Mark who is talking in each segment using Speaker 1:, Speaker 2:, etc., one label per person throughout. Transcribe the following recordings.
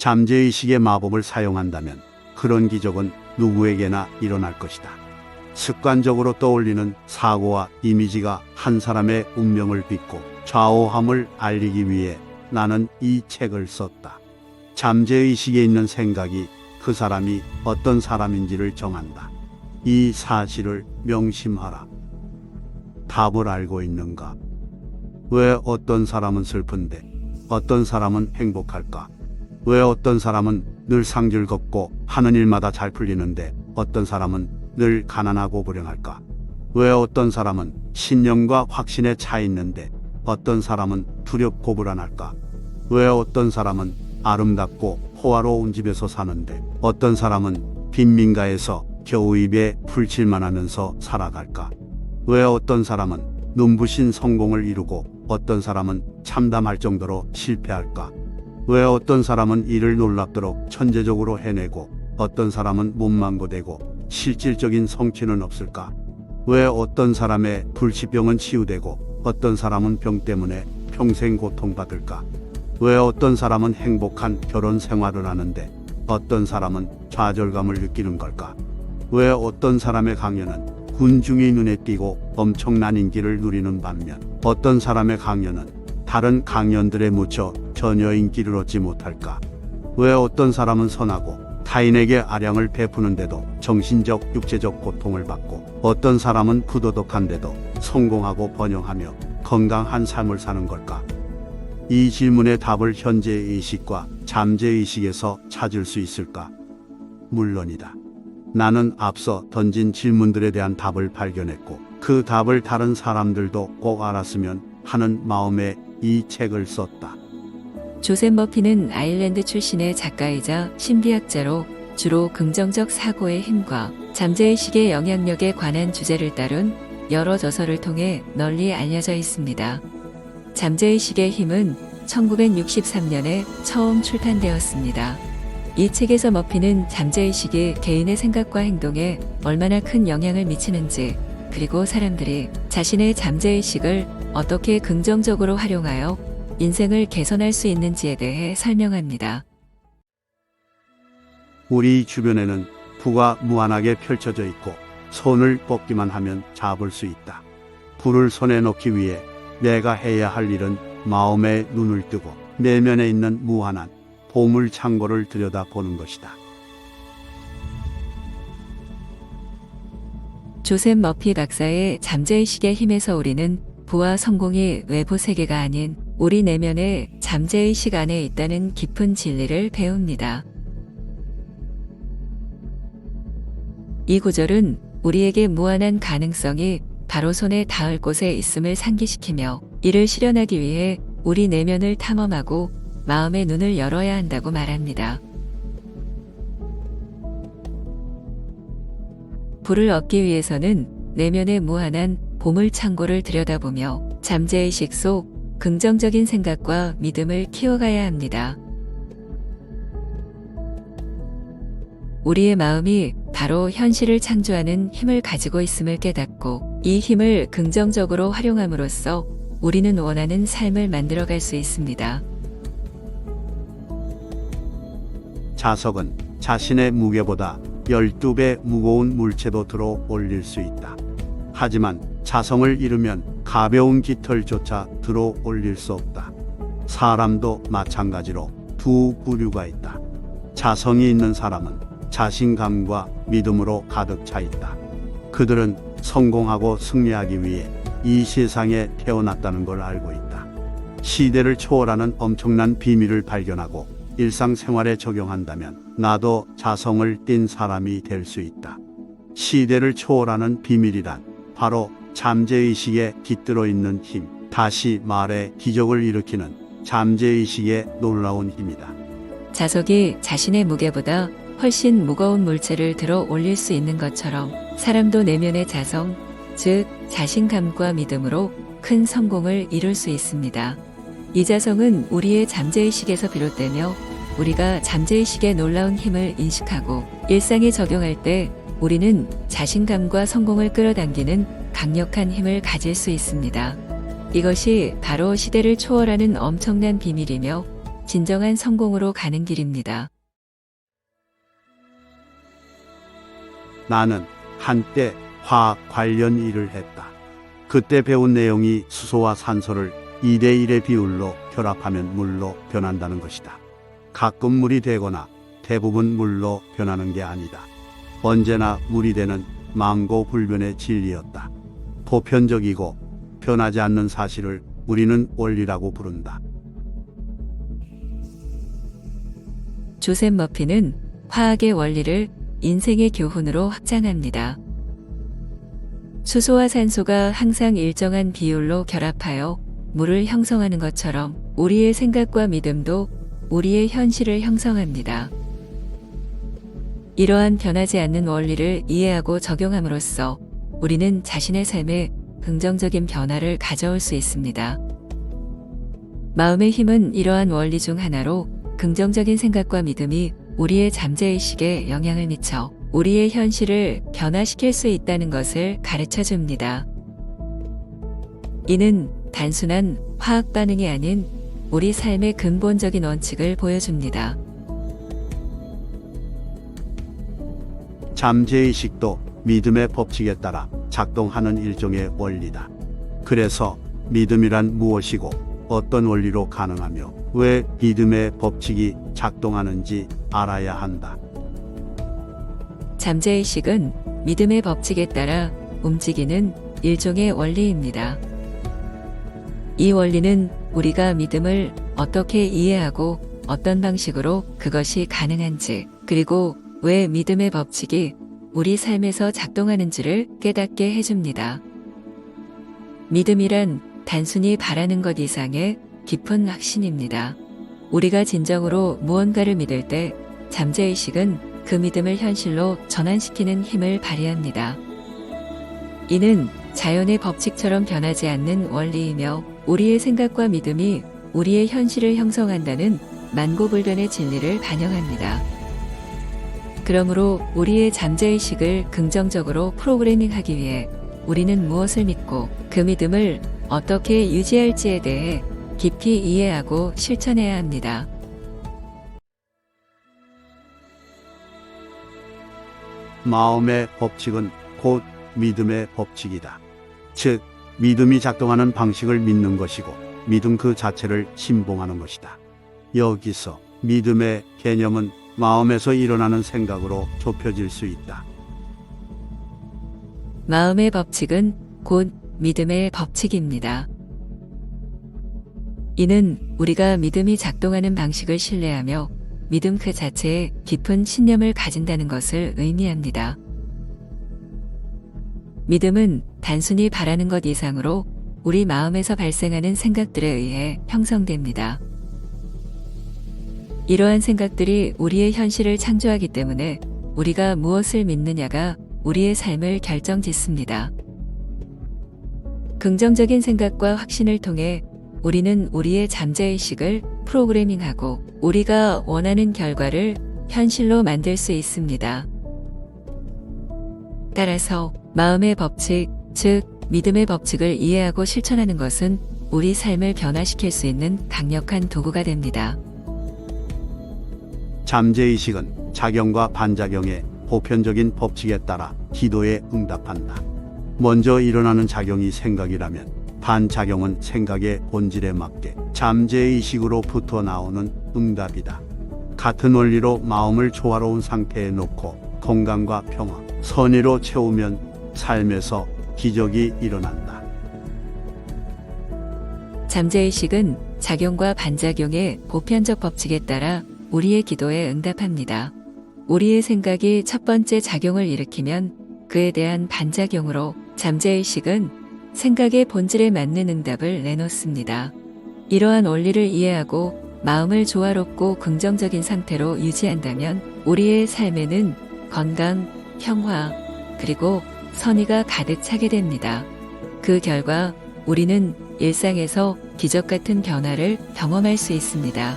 Speaker 1: 잠재의식의 마법을 사용한다면 그런 기적은 누구에게나 일어날 것이다. 습관적으로 떠올리는 사고와 이미지가 한 사람의 운명을 빚고 좌우함을 알리기 위해 나는 이 책을 썼다. 잠재의식에 있는 생각이 그 사람이 어떤 사람인지를 정한다. 이 사실을 명심하라. 답을 알고 있는가? 왜 어떤 사람은 슬픈데 어떤 사람은 행복할까? 왜 어떤 사람은 늘 상즐겁고 하는 일마다 잘 풀리는데 어떤 사람은 늘 가난하고 불행할까? 왜 어떤 사람은 신념과 확신에 차 있는데 어떤 사람은 두렵고 불안할까? 왜 어떤 사람은 아름답고 호화로운 집에서 사는데 어떤 사람은 빈민가에서 겨우 입에 풀칠만 하면서 살아갈까? 왜 어떤 사람은 눈부신 성공을 이루고 어떤 사람은 참담할 정도로 실패할까? 왜 어떤 사람은 이를 놀랍도록 천재적으로 해내고 어떤 사람은 문망고되고 실질적인 성취는 없을까? 왜 어떤 사람의 불치병은 치유되고 어떤 사람은 병 때문에 평생 고통받을까? 왜 어떤 사람은 행복한 결혼 생활을 하는데 어떤 사람은 좌절감을 느끼는 걸까? 왜 어떤 사람의 강연은 군중이 눈에 띄고 엄청난 인기를 누리는 반면 어떤 사람의 강연은 다른 강연들에 묻혀 전혀 인기를 얻지 못할까? 왜 어떤 사람은 선하고 타인에게 아량을 베푸는데도 정신적, 육체적 고통을 받고 어떤 사람은 부도덕한데도 성공하고 번영하며 건강한 삶을 사는 걸까? 이 질문의 답을 현재의식과 잠재의식에서 찾을 수 있을까? 물론이다. 나는 앞서 던진 질문들에 대한 답을 발견했고 그 답을 다른 사람들도 꼭 알았으면 하는 마음에 이 책을 썼다.
Speaker 2: 조셉 머피는 아일랜드 출신의 작가이자 신비학자로 주로 긍정적 사고의 힘과 잠재의식의 영향력에 관한 주제를 다룬 여러 저서를 통해 널리 알려져 있습니다. 잠재의식의 힘은 1963년에 처음 출판되었습니다. 이 책에서 머피는 잠재의식이 개인의 생각과 행동에 얼마나 큰 영향을 미치는지, 그리고 사람들이 자신의 잠재의식을 어떻게 긍정적으로 활용하여 인생을 개선할 수 있는지에 대해 설명합니다.
Speaker 1: 우리 주변에는 부가 무한하게 펼쳐져 있고 손을 뻗기만 하면 잡을 수 있다. 부를 손에 넣기 위해 내가 해야 할 일은 마음의 눈을 뜨고 내면에 있는 무한한 보물 창고를 들여다보는 것이다.
Speaker 2: 조셉 머피 박사의 잠재의식의 힘에서 우리는 부와 성공이 외부 세계가 아닌 우리 내면의 잠재의식 안에 있다는 깊은 진리를 배웁니다. 이 구절은 우리에게 무한한 가능성이 바로 손에 닿을 곳에 있음을 상기시키며 이를 실현하기 위해 우리 내면을 탐험하고 마음의 눈을 열어야 한다고 말합니다. 부를 얻기 위해서는 내면의 무한한 보물 창고를 들여다보며 잠재의식 속 긍정적인 생각과 믿음을 키워가야 합니다. 우리의 마음이 바로 현실을 창조하는 힘을 가지고 있음을 깨닫고 이 힘을 긍정적으로 활용함으로써 우리는 원하는 삶을 만들어갈 수 있습니다.
Speaker 1: 자석은 자신의 무게보다 12배 무거운 물체도 들어 올릴 수 있다. 하지만 자성을 잃으면 가벼운 깃털조차 들어 올릴 수 없다. 사람도 마찬가지로 두 부류가 있다. 자성이 있는 사람은 자신감과 믿음으로 가득 차 있다. 그들은 성공하고 승리하기 위해 이 세상에 태어났다는 걸 알고 있다. 시대를 초월하는 엄청난 비밀을 발견하고 일상생활에 적용한다면 나도 자성을 띤 사람이 될 수 있다. 시대를 초월하는 비밀이란 바로 잠재의식에 깃들어 있는 힘, 다시 말해 기적을 일으키는 잠재의식의 놀라운 힘이다.
Speaker 2: 자석이 자신의 무게보다 훨씬 무거운 물체를 들어 올릴 수 있는 것처럼 사람도 내면의 자성, 즉 자신감과 믿음으로 큰 성공을 이룰 수 있습니다. 이 자성은 우리의 잠재의식에서 비롯되며 우리가 잠재의식의 놀라운 힘을 인식하고 일상에 적용할 때 우리는 자신감과 성공을 끌어당기는 강력한 힘을 가질 수 있습니다. 이것이 바로 시대를 초월하는 엄청난 비밀이며 진정한 성공으로 가는 길입니다.
Speaker 1: 나는 한때 화학 관련 일을 했다. 그때 배운 내용이 수소와 산소를 2대1의 비율로 결합하면 물로 변한다는 것이다. 가끔 물이 되거나 대부분 물로 변하는 게 아니다. 언제나 물이 되는 망고불변의 진리였다. 보편적이고 변하지 않는 사실을 우리는 원리라고 부른다.
Speaker 2: 조셉 머피는 화학의 원리를 인생의 교훈으로 확장합니다. 수소와 산소가 항상 일정한 비율로 결합하여 물을 형성하는 것처럼 우리의 생각과 믿음도 우리의 현실을 형성합니다. 이러한 변하지 않는 원리를 이해하고 적용함으로써 우리는 자신의 삶에 긍정적인 변화를 가져올 수 있습니다. 마음의 힘은 이러한 원리 중 하나로 긍정적인 생각과 믿음이 우리의 잠재의식에 영향을 미쳐 우리의 현실을 변화시킬 수 있다는 것을 가르쳐 줍니다. 이는 단순한 화학 반응이 아닌 우리 삶의 근본적인 원칙을 보여줍니다.
Speaker 1: 잠재의식도 믿음의 법칙에 따라 작동하는 일종의 원리다. 그래서 믿음이란 무엇이고 어떤 원리로 가능하며 왜 믿음의 법칙이 작동하는지 알아야 한다.
Speaker 2: 잠재의식은 믿음의 법칙에 따라 움직이는 일종의 원리입니다. 이 원리는 우리가 믿음을 어떻게 이해하고 어떤 방식으로 그것이 가능한지, 그리고 왜 믿음의 법칙이 우리 삶에서 작동하는지를 깨닫게 해줍니다. 믿음이란 단순히 바라는 것 이상의 깊은 확신입니다. 우리가 진정으로 무언가를 믿을 때 잠재의식은 그 믿음을 현실로 전환시키는 힘을 발휘합니다. 이는 자연의 법칙처럼 변하지 않는 원리이며 우리의 생각과 믿음이 우리의 현실을 형성한다는 만고불변의 진리를 반영합니다. 그러므로 우리의 잠재의식을 긍정적으로 프로그래밍하기 위해 우리는 무엇을 믿고 그 믿음을 어떻게 유지할지에 대해 깊이 이해하고 실천해야 합니다.
Speaker 1: 마음의 법칙은 곧 믿음의 법칙이다. 즉, 믿음이 작동하는 방식을 믿는 것이고 믿음 그 자체를 신봉하는 것이다. 여기서 믿음의 개념은 마음에서 일어나는 생각으로 좁혀질 수 있다.
Speaker 2: 마음의 법칙은 곧 믿음의 법칙입니다. 이는 우리가 믿음이 작동하는 방식을 신뢰하며 믿음 그 자체에 깊은 신념을 가진다는 것을 의미합니다. 믿음은 단순히 바라는 것 이상으로 우리 마음에서 발생하는 생각들에 의해 형성됩니다. 이러한 생각들이 우리의 현실을 창조하기 때문에 우리가 무엇을 믿느냐가 우리의 삶을 결정짓습니다. 긍정적인 생각과 확신을 통해 우리는 우리의 잠재의식을 프로그래밍하고 우리가 원하는 결과를 현실로 만들 수 있습니다. 따라서 마음의 법칙, 즉 믿음의 법칙을 이해하고 실천하는 것은 우리 삶을 변화시킬 수 있는 강력한 도구가 됩니다.
Speaker 1: 잠재의식은 작용과 반작용의 보편적인 법칙에 따라 기도에 응답한다. 먼저 일어나는 작용이 생각이라면 반작용은 생각의 본질에 맞게 잠재의식으로부터 나오는 응답이다. 같은 원리로 마음을 조화로운 상태에 놓고 건강과 평화, 선의로 채우면 삶에서 기적이 일어난다.
Speaker 2: 잠재의식은 작용과 반작용의 보편적 법칙에 따라 우리의 기도에 응답합니다. 우리의 생각이 첫 번째 작용을 일으키면 그에 대한 반작용으로 잠재의식은 생각의 본질에 맞는 응답을 내놓습니다. 이러한 원리를 이해하고 마음을 조화롭고 긍정적인 상태로 유지한다면 우리의 삶에는 건강, 평화, 그리고 선의가 가득 차게 됩니다. 그 결과 우리는 일상에서 기적 같은 변화를 경험할 수 있습니다.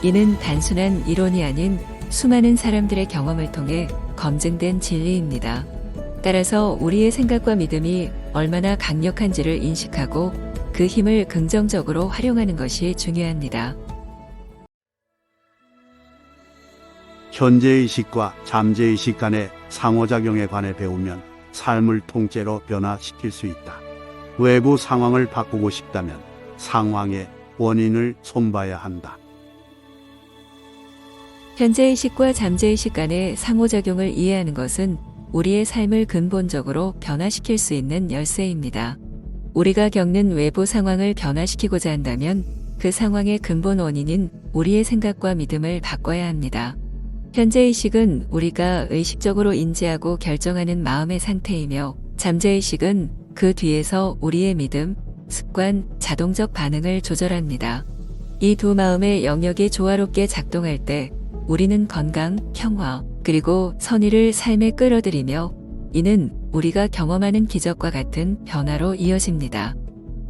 Speaker 2: 이는 단순한 이론이 아닌 수많은 사람들의 경험을 통해 검증된 진리입니다. 따라서 우리의 생각과 믿음이 얼마나 강력한지를 인식하고 그 힘을 긍정적으로 활용하는 것이 중요합니다.
Speaker 1: 현재의식과 잠재의식 간의 상호작용에 관해 배우면 삶을 통째로 변화시킬 수 있다. 외부 상황을 바꾸고 싶다면 상황의 원인을 손봐야 한다.
Speaker 2: 현재의식과 잠재의식 간의 상호작용을 이해하는 것은 우리의 삶을 근본적으로 변화시킬 수 있는 열쇠입니다. 우리가 겪는 외부 상황을 변화시키고자 한다면 그 상황의 근본 원인인 우리의 생각과 믿음을 바꿔야 합니다. 현재의식은 우리가 의식적으로 인지하고 결정하는 마음의 상태이며 잠재의식은 그 뒤에서 우리의 믿음, 습관, 자동적 반응을 조절합니다. 이 두 마음의 영역이 조화롭게 작동할 때 우리는 건강, 평화, 그리고 선의를 삶에 끌어들이며 이는 우리가 경험하는 기적과 같은 변화로 이어집니다.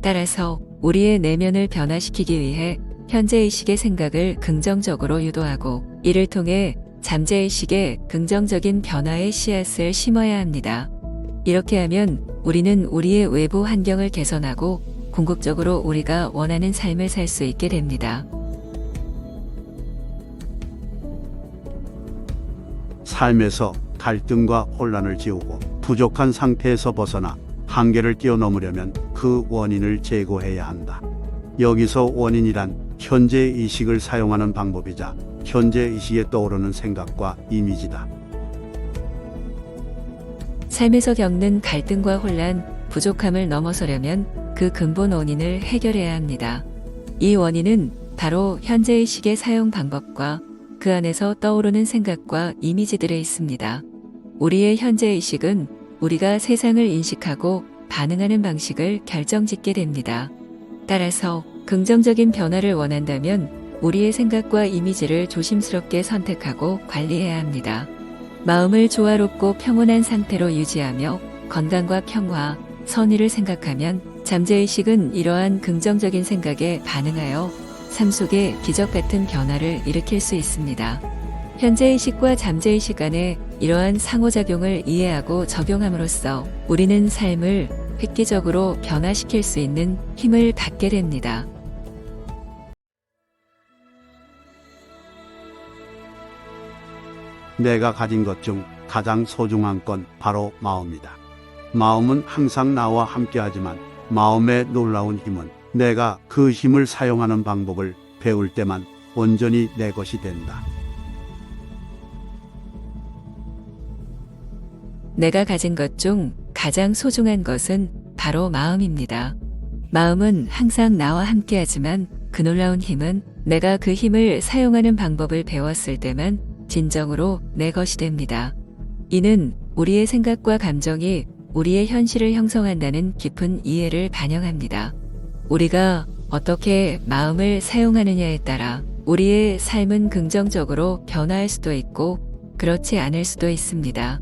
Speaker 2: 따라서 우리의 내면을 변화시키기 위해 현재의식의 생각을 긍정적으로 유도하고 이를 통해 잠재의식에 긍정적인 변화의 씨앗을 심어야 합니다. 이렇게 하면 우리는 우리의 외부 환경을 개선하고 궁극적으로 우리가 원하는 삶을 살 수 있게 됩니다.
Speaker 1: 삶에서 갈등과 혼란을 지우고 부족한 상태에서 벗어나 한계를 뛰어넘으려면 그 원인을 제거해야 한다. 여기서 원인이란 현재의식을 사용하는 방법이자 현재의식에 떠오르는 생각과 이미지다.
Speaker 2: 삶에서 겪는 갈등과 혼란, 부족함을 넘어서려면 그 근본 원인을 해결해야 합니다. 이 원인은 바로 현재의식의 사용 방법과 그 안에서 떠오르는 생각과 이미지들에 있습니다. 우리의 현재의식은 우리가 세상을 인식하고 반응하는 방식을 결정짓게 됩니다. 따라서 긍정적인 변화를 원한다면 우리의 생각과 이미지를 조심스럽게 선택하고 관리해야 합니다. 마음을 조화롭고 평온한 상태로 유지하며 건강과 평화, 선의를 생각하면 잠재의식은 이러한 긍정적인 생각에 반응하여 삶 속에 기적 같은 변화를 일으킬 수 있습니다. 현재의식과 잠재의식 간의 이러한 상호작용을 이해하고 적용함으로써 우리는 삶을 획기적으로 변화시킬 수 있는 힘을 받게 됩니다.
Speaker 1: 내가 가진 것 중 가장 소중한 건 바로 마음이다. 마음은 항상 나와 함께하지만 마음의 놀라운 힘은 내가 그 힘을 사용하는 방법을 배울 때만 온전히 내 것이 된다.
Speaker 2: 내가 가진 것 중 가장 소중한 것은 바로 마음입니다. 마음은 항상 나와 함께하지만 그 놀라운 힘은 내가 그 힘을 사용하는 방법을 배웠을 때만 진정으로 내 것이 됩니다. 이는 우리의 생각과 감정이 우리의 현실을 형성한다는 깊은 이해를 반영합니다. 우리가 어떻게 마음을 사용하느냐에 따라 우리의 삶은 긍정적으로 변화할 수도 있고 그렇지 않을 수도 있습니다.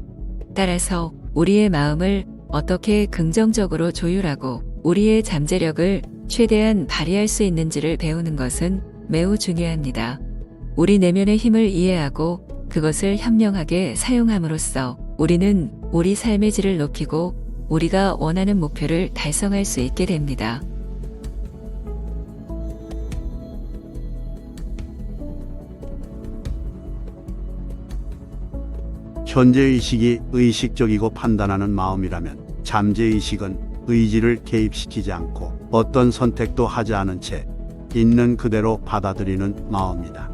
Speaker 2: 따라서 우리의 마음을 어떻게 긍정적으로 조율하고 우리의 잠재력을 최대한 발휘할 수 있는지를 배우는 것은 매우 중요합니다. 우리 내면의 힘을 이해하고 그것을 현명하게 사용함으로써 우리는 우리 삶의 질을 높이고 우리가 원하는 목표를 달성할 수 있게 됩니다.
Speaker 1: 현재의식이 의식적이고 판단하는 마음이라면 잠재의식은 의지를 개입시키지 않고 어떤 선택도 하지 않은 채 있는 그대로 받아들이는 마음이다.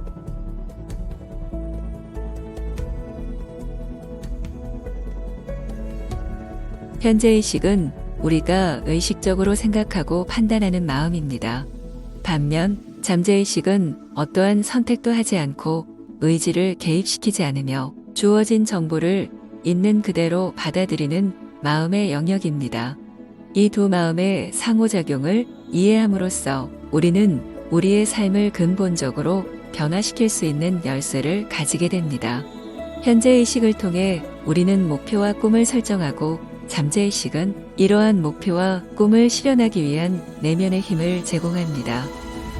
Speaker 2: 현재의식은 우리가 의식적으로 생각하고 판단하는 마음입니다. 반면 잠재의식은 어떠한 선택도 하지 않고 의지를 개입시키지 않으며 주어진 정보를 있는 그대로 받아들이는 마음의 영역입니다. 이 두 마음의 상호작용을 이해함으로써 우리는 우리의 삶을 근본적으로 변화시킬 수 있는 열쇠를 가지게 됩니다. 현재의식을 통해 우리는 목표와 꿈을 설정하고 잠재의식은 이러한 목표와 꿈을 실현하기 위한 내면의 힘을 제공합니다.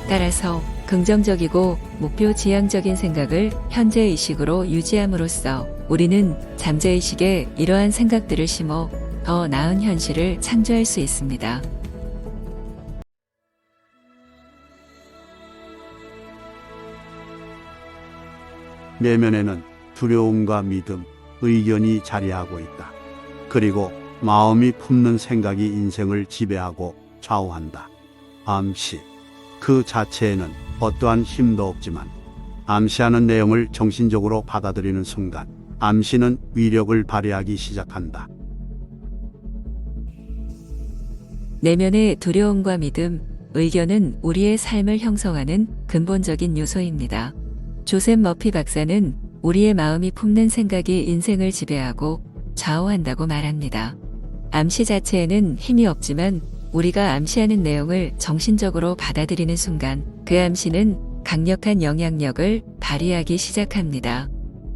Speaker 2: 따라서 긍정적이고 목표 지향적인 생각을 현재의식으로 유지함으로써 우리는 잠재의식에 이러한 생각들을 심어 더 나은 현실을 창조할 수 있습니다.
Speaker 1: 내면에는 두려움과 믿음, 의견이 자리하고 있다. 그리고 마음이 품는 생각이 인생을 지배하고 좌우한다. 암시. 그 자체에는 어떠한 힘도 없지만 암시하는 내용을 정신적으로 받아들이는 순간 암시는 위력을 발휘하기 시작한다.
Speaker 2: 내면의 두려움과 믿음, 의견은 우리의 삶을 형성하는 근본적인 요소입니다. 조셉 머피 박사는 우리의 마음이 품는 생각이 인생을 지배하고 좌우한다고 말합니다. 암시 자체에는 힘이 없지만 우리가 암시하는 내용을 정신적으로 받아들이는 순간 그 암시는 강력한 영향력을 발휘하기 시작합니다.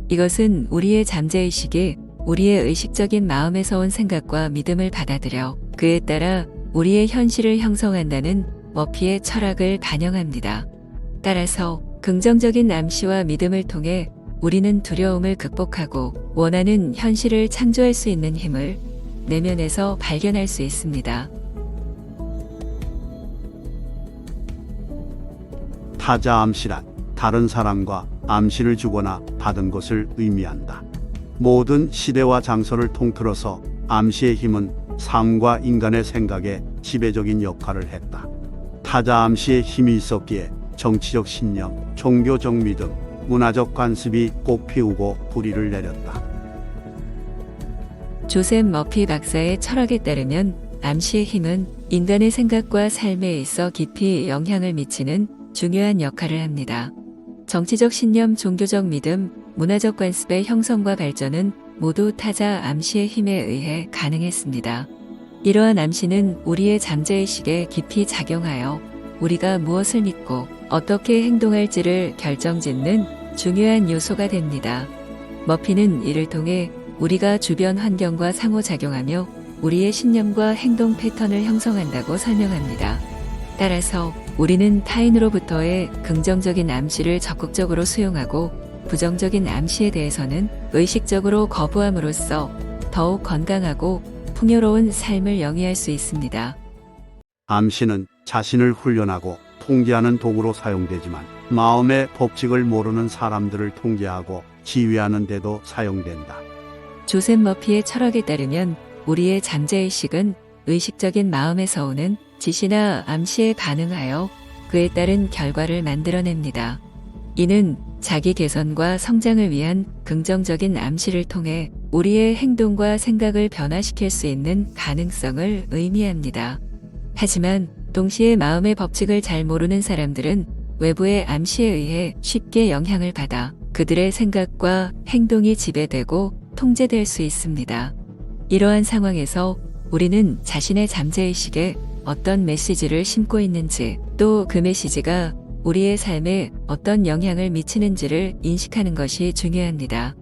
Speaker 2: 이것은 우리의 잠재의식이 우리의 의식적인 마음에서 온 생각과 믿음을 받아들여 그에 따라 우리의 현실을 형성한다는 머피의 철학을 반영합니다. 따라서 긍정적인 암시와 믿음을 통해 우리는 두려움을 극복하고 원하는 현실을 창조할 수 있는 힘을 내면에서 발견할 수 있습니다.
Speaker 1: 타자 암시란 다른 사람과 암시를 주거나 받은 것을 의미한다. 모든 시대와 장소를 통틀어서 암시의 힘은 삶과 인간의 생각에 지배적인 역할을 했다. 타자 암시의 힘이 있었기에 정치적 신념, 종교적 믿음, 문화적 관습이 꽃피우고 뿌리를 내렸다.
Speaker 2: 조셉 머피 박사의 철학에 따르면 암시의 힘은 인간의 생각과 삶에 있어 깊이 영향을 미치는 중요한 역할을 합니다. 정치적 신념, 종교적 믿음, 문화적 관습의 형성과 발전은 모두 타자 암시의 힘에 의해 가능했습니다. 이러한 암시는 우리의 잠재의식에 깊이 작용하여 우리가 무엇을 믿고 어떻게 행동할지를 결정짓는 중요한 요소가 됩니다. 머피는 이를 통해 우리가 주변 환경과 상호작용하며 우리의 신념과 행동 패턴을 형성한다고 설명합니다. 따라서 우리는 타인으로부터의 긍정적인 암시를 적극적으로 수용하고 부정적인 암시에 대해서는 의식적으로 거부함으로써 더욱 건강하고 풍요로운 삶을 영위할 수 있습니다.
Speaker 1: 암시는 자신을 훈련하고 통제하는 도구로 사용되지만 마음의 법칙을 모르는 사람들을 통제하고 지휘하는 데도 사용된다.
Speaker 2: 조셉 머피의 철학에 따르면 우리의 잠재의식은 의식적인 마음에서 오는 지시나 암시에 반응하여 그에 따른 결과를 만들어냅니다. 이는 자기 개선과 성장을 위한 긍정적인 암시를 통해 우리의 행동과 생각을 변화시킬 수 있는 가능성을 의미합니다. 하지만 동시에 마음의 법칙을 잘 모르는 사람들은 외부의 암시에 의해 쉽게 영향을 받아 그들의 생각과 행동이 지배되고 통제될 수 있습니다. 이러한 상황에서 우리는 자신의 잠재의식에 어떤 메시지를 심고 있는지, 또 그 메시지가 우리의 삶에 어떤 영향을 미치는지를 인식하는 것이 중요합니다.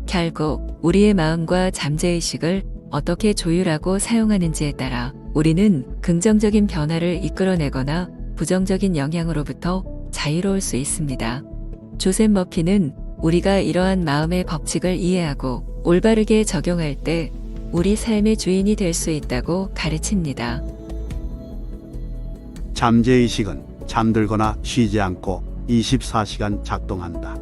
Speaker 2: 결국 우리의 마음과 잠재의식을 어떻게 조율하고 사용하는지에 따라 우리는 긍정적인 변화를 이끌어내거나 부정적인 영향으로부터 자유로울 수 있습니다. 조셉 머피는 우리가 이러한 마음의 법칙을 이해하고 올바르게 적용할 때 우리 삶의 주인이 될 수 있다고 가르칩니다.
Speaker 1: 잠재의식은 잠들거나 쉬지 않고 24시간 작동한다.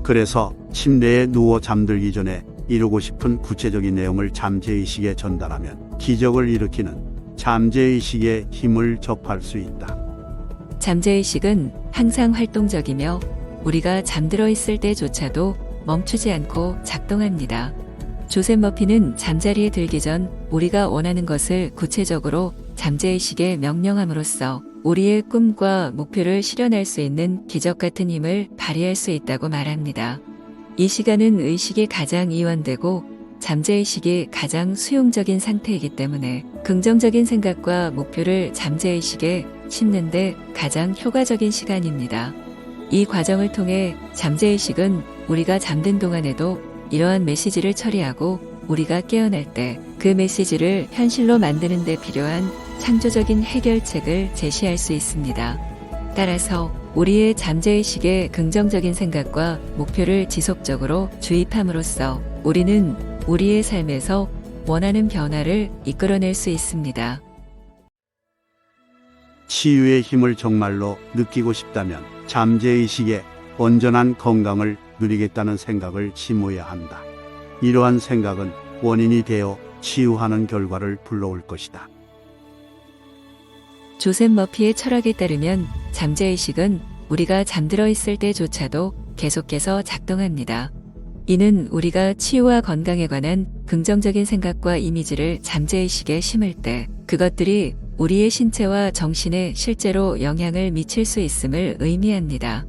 Speaker 1: 그래서 침대에 누워 잠들기 전에 이루고 싶은 구체적인 내용을 잠재의식에 전달하면 기적을 일으키는 잠재의식의 힘을 접할 수 있다.
Speaker 2: 잠재의식은 항상 활동적이며 우리가 잠들어 있을 때조차도 멈추지 않고 작동합니다. 조셉 머피는 잠자리에 들기 전 우리가 원하는 것을 구체적으로 잠재의식에 명령함으로써 우리의 꿈과 목표를 실현할 수 있는 기적 같은 힘을 발휘할 수 있다고 말합니다. 이 시간은 의식이 가장 이완되고 잠재의식이 가장 수용적인 상태이기 때문에 긍정적인 생각과 목표를 잠재의식에 심는데 가장 효과적인 시간입니다. 이 과정을 통해 잠재의식은 우리가 잠든 동안에도 이러한 메시지를 처리하고 우리가 깨어날 때 그 메시지를 현실로 만드는 데 필요한 창조적인 해결책을 제시할 수 있습니다. 따라서 우리의 잠재의식에 긍정적인 생각과 목표를 지속적으로 주입함으로써 우리는 우리의 삶에서 원하는 변화를 이끌어낼 수 있습니다.
Speaker 1: 치유의 힘을 정말로 느끼고 싶다면 잠재의식의 온전한 건강을 누리겠다는 생각을 심어야 한다. 이러한 생각은 원인이 되어 치유하는 결과를 불러올 것이다.
Speaker 2: 조셉 머피의 철학에 따르면 잠재의식은 우리가 잠들어 있을 때조차도 계속해서 작동합니다. 이는 우리가 치유와 건강에 관한 긍정적인 생각과 이미지를 잠재의식에 심을 때 그것들이 우리의 신체와 정신에 실제로 영향을 미칠 수 있음을 의미합니다.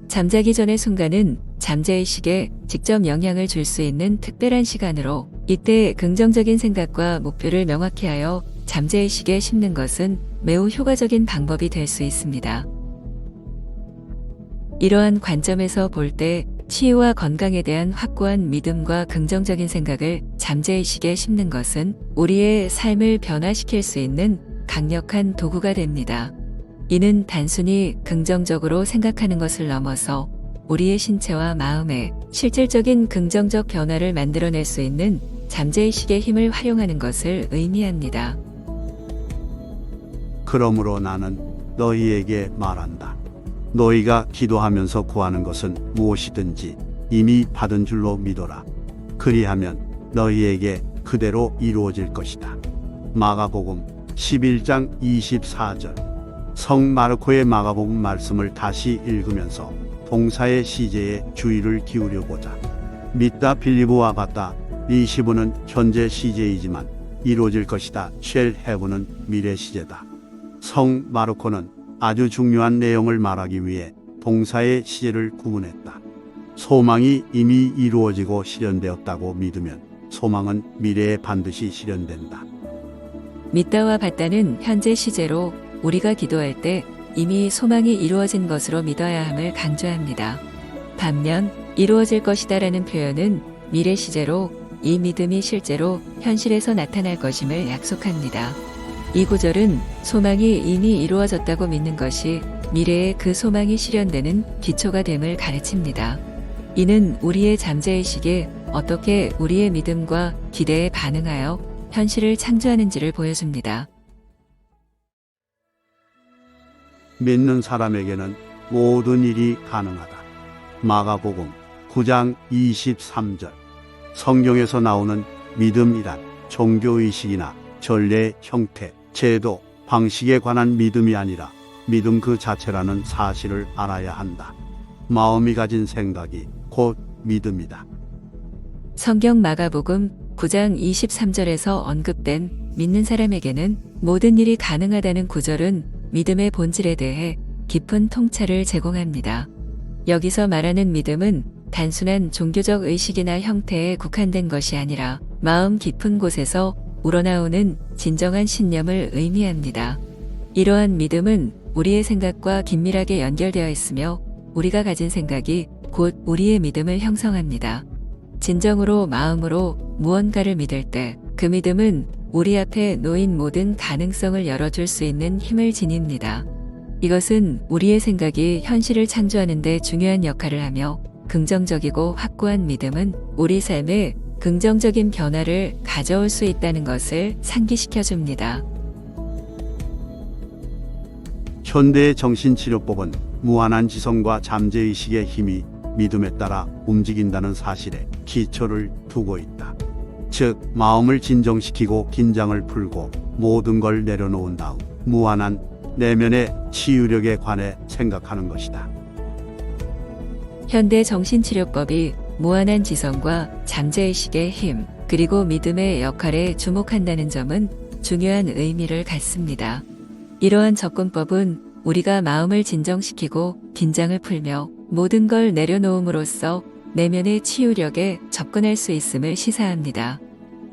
Speaker 2: 잠자기 전의 순간은 잠재의식에 직접 영향을 줄 수 있는 특별한 시간으로 이때 긍정적인 생각과 목표를 명확히 하여 잠재의식에 심는 것은 매우 효과적인 방법이 될 수 있습니다. 이러한 관점에서 볼 때 치유와 건강에 대한 확고한 믿음과 긍정적인 생각을 잠재의식에 심는 것은 우리의 삶을 변화시킬 수 있는 강력한 도구가 됩니다. 이는 단순히 긍정적으로 생각하는 것을 넘어서 우리의 신체와 마음에 실질적인 긍정적 변화를 만들어낼 수 있는 잠재의식의 힘을 활용하는 것을 의미합니다.
Speaker 1: 그러므로 나는 너희에게 말한다. 너희가 기도하면서 구하는 것은 무엇이든지 이미 받은 줄로 믿어라. 그리하면 너희에게 그대로 이루어질 것이다. 마가복음 11장 24절. 성 마르코의 마가복음 말씀을 다시 읽으면서 봉사의 시제에 주의를 기울여 보자. 믿다 빌리브와 받다 리시브는 현재 시제이지만 이루어질 것이다. 쉘 해브는 미래 시제다. 성 마르코는 아주 중요한 내용을 말하기 위해 봉사의 시제를 구분했다. 소망이 이미 이루어지고 실현되었다고 믿으면 소망은 미래에 반드시 실현된다.
Speaker 2: 믿다와 받다는 현재 시제로 우리가 기도할 때 이미 소망이 이루어진 것으로 믿어야 함을 강조합니다. 반면 이루어질 것이다라는 표현은 미래 시제로 이 믿음이 실제로 현실에서 나타날 것임을 약속합니다. 이 구절은 소망이 이미 이루어졌다고 믿는 것이 미래에 그 소망이 실현되는 기초가 됨을 가르칩니다. 이는 우리의 잠재의식이 어떻게 우리의 믿음과 기대에 반응하여 현실을 창조하는지를 보여줍니다.
Speaker 1: 믿는 사람에게는 모든 일이 가능하다. 마가복음 9장 23절. 성경에서 나오는 믿음이란 종교의식이나 전례, 형태, 제도, 방식에 관한 믿음이 아니라 믿음 그 자체라는 사실을 알아야 한다. 마음이 가진 생각이 곧 믿음이다.
Speaker 2: 성경 마가복음 9장 23절에서 언급된 믿는 사람에게는 모든 일이 가능하다는 구절은 믿음의 본질에 대해 깊은 통찰을 제공합니다. 여기서 말하는 믿음은 단순한 종교적 의식이나 형태에 국한된 것이 아니라 마음 깊은 곳에서 우러나오는 진정한 신념을 의미합니다. 이러한 믿음은 우리의 생각과 긴밀하게 연결되어 있으며 우리가 가진 생각이 곧 우리의 믿음을 형성합니다. 진정으로 마음으로 무언가를 믿을 때 그 믿음은 우리 앞에 놓인 모든 가능성을 열어줄 수 있는 힘을 지닙니다. 이것은 우리의 생각이 현실을 창조하는 데 중요한 역할을 하며 긍정적이고 확고한 믿음은 우리 삶에 긍정적인 변화를 가져올 수 있다는 것을 상기시켜 줍니다.
Speaker 1: 현대의 정신치료법은 무한한 지성과 잠재의식의 힘이 믿음에 따라 움직인다는 사실에 기초를 두고 있다. 즉, 마음을 진정시키고 긴장을 풀고 모든 걸 내려놓은 다음 무한한 내면의 치유력에 관해 생각하는 것이다.
Speaker 2: 현대 정신치료법이 무한한 지성과 잠재의식의 힘, 그리고 믿음의 역할에 주목한다는 점은 중요한 의미를 갖습니다. 이러한 접근법은 우리가 마음을 진정시키고 긴장을 풀며 모든 걸 내려놓음으로써 내면의 치유력에 접근할 수 있음을 시사합니다.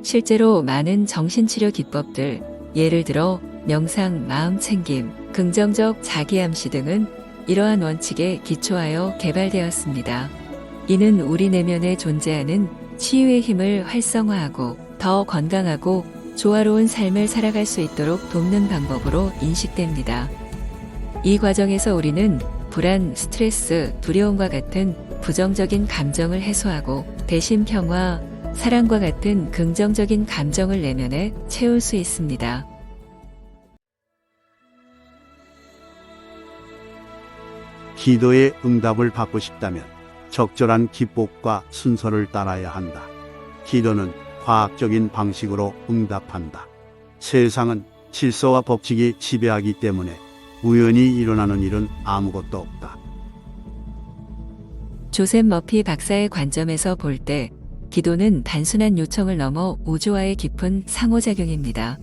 Speaker 2: 실제로 많은 정신치료 기법들, 예를 들어 명상, 마음챙김, 긍정적 자기암시 등은 이러한 원칙에 기초하여 개발되었습니다. 이는 우리 내면에 존재하는 치유의 힘을 활성화하고 더 건강하고 조화로운 삶을 살아갈 수 있도록 돕는 방법으로 인식됩니다. 이 과정에서 우리는 불안, 스트레스, 두려움과 같은 부정적인 감정을 해소하고 대신 평화, 사랑과 같은 긍정적인 감정을 내면에 채울 수 있습니다.
Speaker 1: 기도의 응답을 받고 싶다면 적절한 기법과 순서를 따라야 한다. 기도는 과학적인 방식으로 응답한다. 세상은 질서와 법칙이 지배하기 때문에 우연히 일어나는 일은 아무것도 없다.
Speaker 2: 조셉 머피 박사의 관점에서 볼 때 기도는 단순한 요청을 넘어 우주와의 깊은 상호작용입니다.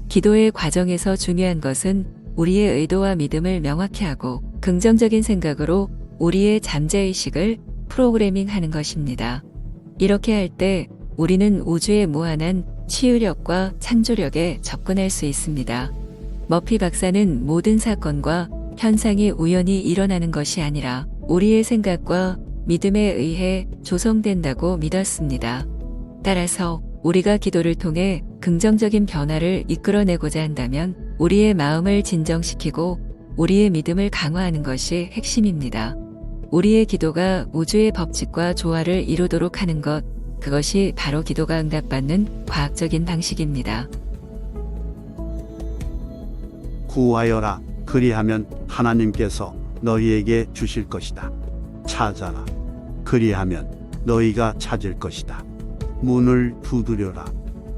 Speaker 2: 기도의 과정에서 중요한 것은 우리의 의도와 믿음을 명확히 하고 긍정적인 생각으로 우리의 잠재의식을 프로그래밍하는 것입니다. 이렇게 할 때 우리는 우주의 무한한 치유력과 창조력에 접근할 수 있습니다. 머피 박사는 모든 사건과 현상이 우연히 일어나는 것이 아니라 우리의 생각과 믿음에 의해 조성된다고 믿었습니다. 따라서 우리가 기도를 통해 긍정적인 변화를 이끌어내고자 한다면 우리의 마음을 진정시키고 우리의 믿음을 강화하는 것이 핵심입니다. 우리의 기도가 우주의 법칙과 조화를 이루도록 하는 것, 그것이 바로 기도가 응답받는 과학적인 방식입니다.
Speaker 1: 구하여라. 그리하면 하나님께서 너희에게 주실 것이다. 찾아라. 그리하면 너희가 찾을 것이다. 문을 두드려라.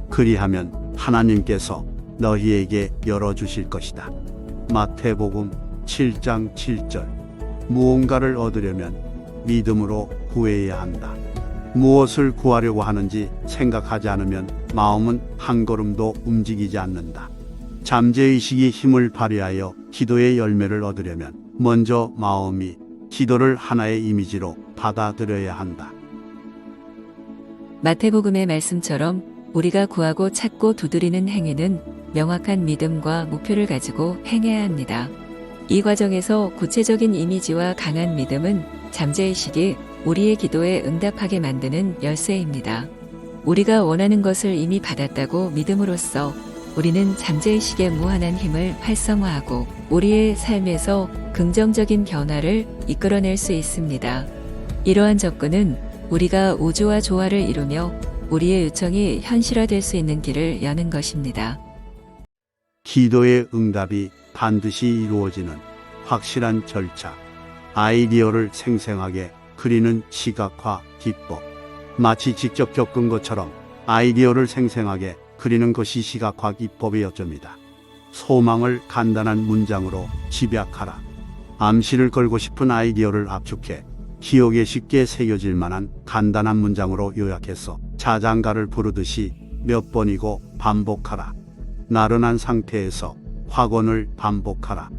Speaker 1: 그리하면 하나님께서 너희에게 열어주실 것이다. 마태복음 7장 7절. 무언가를 얻으려면 믿음으로 구해야 한다. 무엇을 구하려고 하는지 생각하지 않으면 마음은 한 걸음도 움직이지 않는다. 잠재의식이 힘을 발휘하여 기도의 열매를 얻으려면 먼저 마음이 기도를 하나의 이미지로 받아들여야 한다.
Speaker 2: 마태복음의 말씀처럼 우리가 구하고 찾고 두드리는 행위는 명확한 믿음과 목표를 가지고 행해야 합니다. 이 과정에서 구체적인 이미지와 강한 믿음은 잠재의식이 우리의 기도에 응답하게 만드는 열쇠입니다. 우리가 원하는 것을 이미 받았다고 믿음으로써 우리는 잠재의식의 무한한 힘을 활성화하고 우리의 삶에서 긍정적인 변화를 이끌어낼 수 있습니다. 이러한 접근은 우리가 우주와 조화를 이루며 우리의 요청이 현실화될 수 있는 길을 여는 것입니다.
Speaker 1: 기도의 응답이 반드시 이루어지는 확실한 절차. 아이디어를 생생하게 그리는 시각화 기법. 마치 직접 겪은 것처럼 아이디어를 생생하게 그리는 것이 시각화 기법의 요점이다. 소망을 간단한 문장으로 집약하라. 암시를 걸고 싶은 아이디어를 압축해 기억에 쉽게 새겨질 만한 간단한 문장으로 요약해서 자장가를 부르듯이 몇 번이고 반복하라. 나른한 상태에서 확언을 반복하라.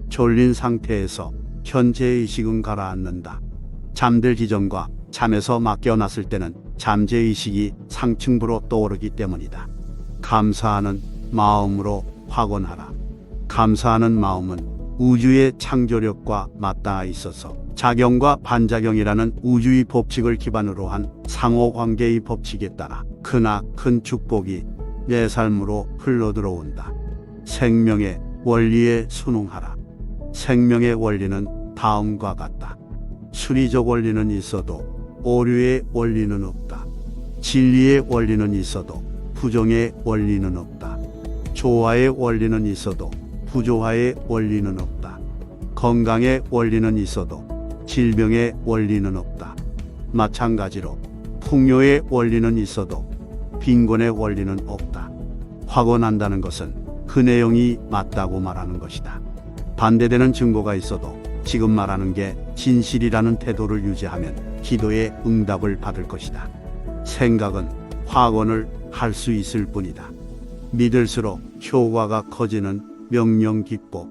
Speaker 1: 졸린 상태에서 현재의식은 가라앉는다. 잠들기 전과 잠에서 막 깨어났을 때는 잠재의식이 상층부로 떠오르기 때문이다. 감사하는 마음으로 확언하라. 감사하는 마음은 우주의 창조력과 맞닿아 있어서 작용과 반작용이라는 우주의 법칙을 기반으로 한 상호관계의 법칙에 따라 크나큰 축복이 내 삶으로 흘러들어온다. 생명의 원리에 순응하라. 생명의 원리는 다음과 같다. 수리적 원리는 있어도 오류의 원리는 없다. 진리의 원리는 있어도 부정의 원리는 없다. 조화의 원리는 있어도 부조화의 원리는 없다. 건강의 원리는 있어도 질병의 원리는 없다. 마찬가지로 풍요의 원리는 있어도 빈곤의 원리는 없다. 확언한다는 것은 그 내용이 맞다고 말하는 것이다. 반대되는 증거가 있어도 지금 말하는 게 진실이라는 태도를 유지하면 기도의 응답을 받을 것이다. 생각은 확언을 할 수 있을 뿐이다. 믿을수록 효과가 커지는 명령 기법.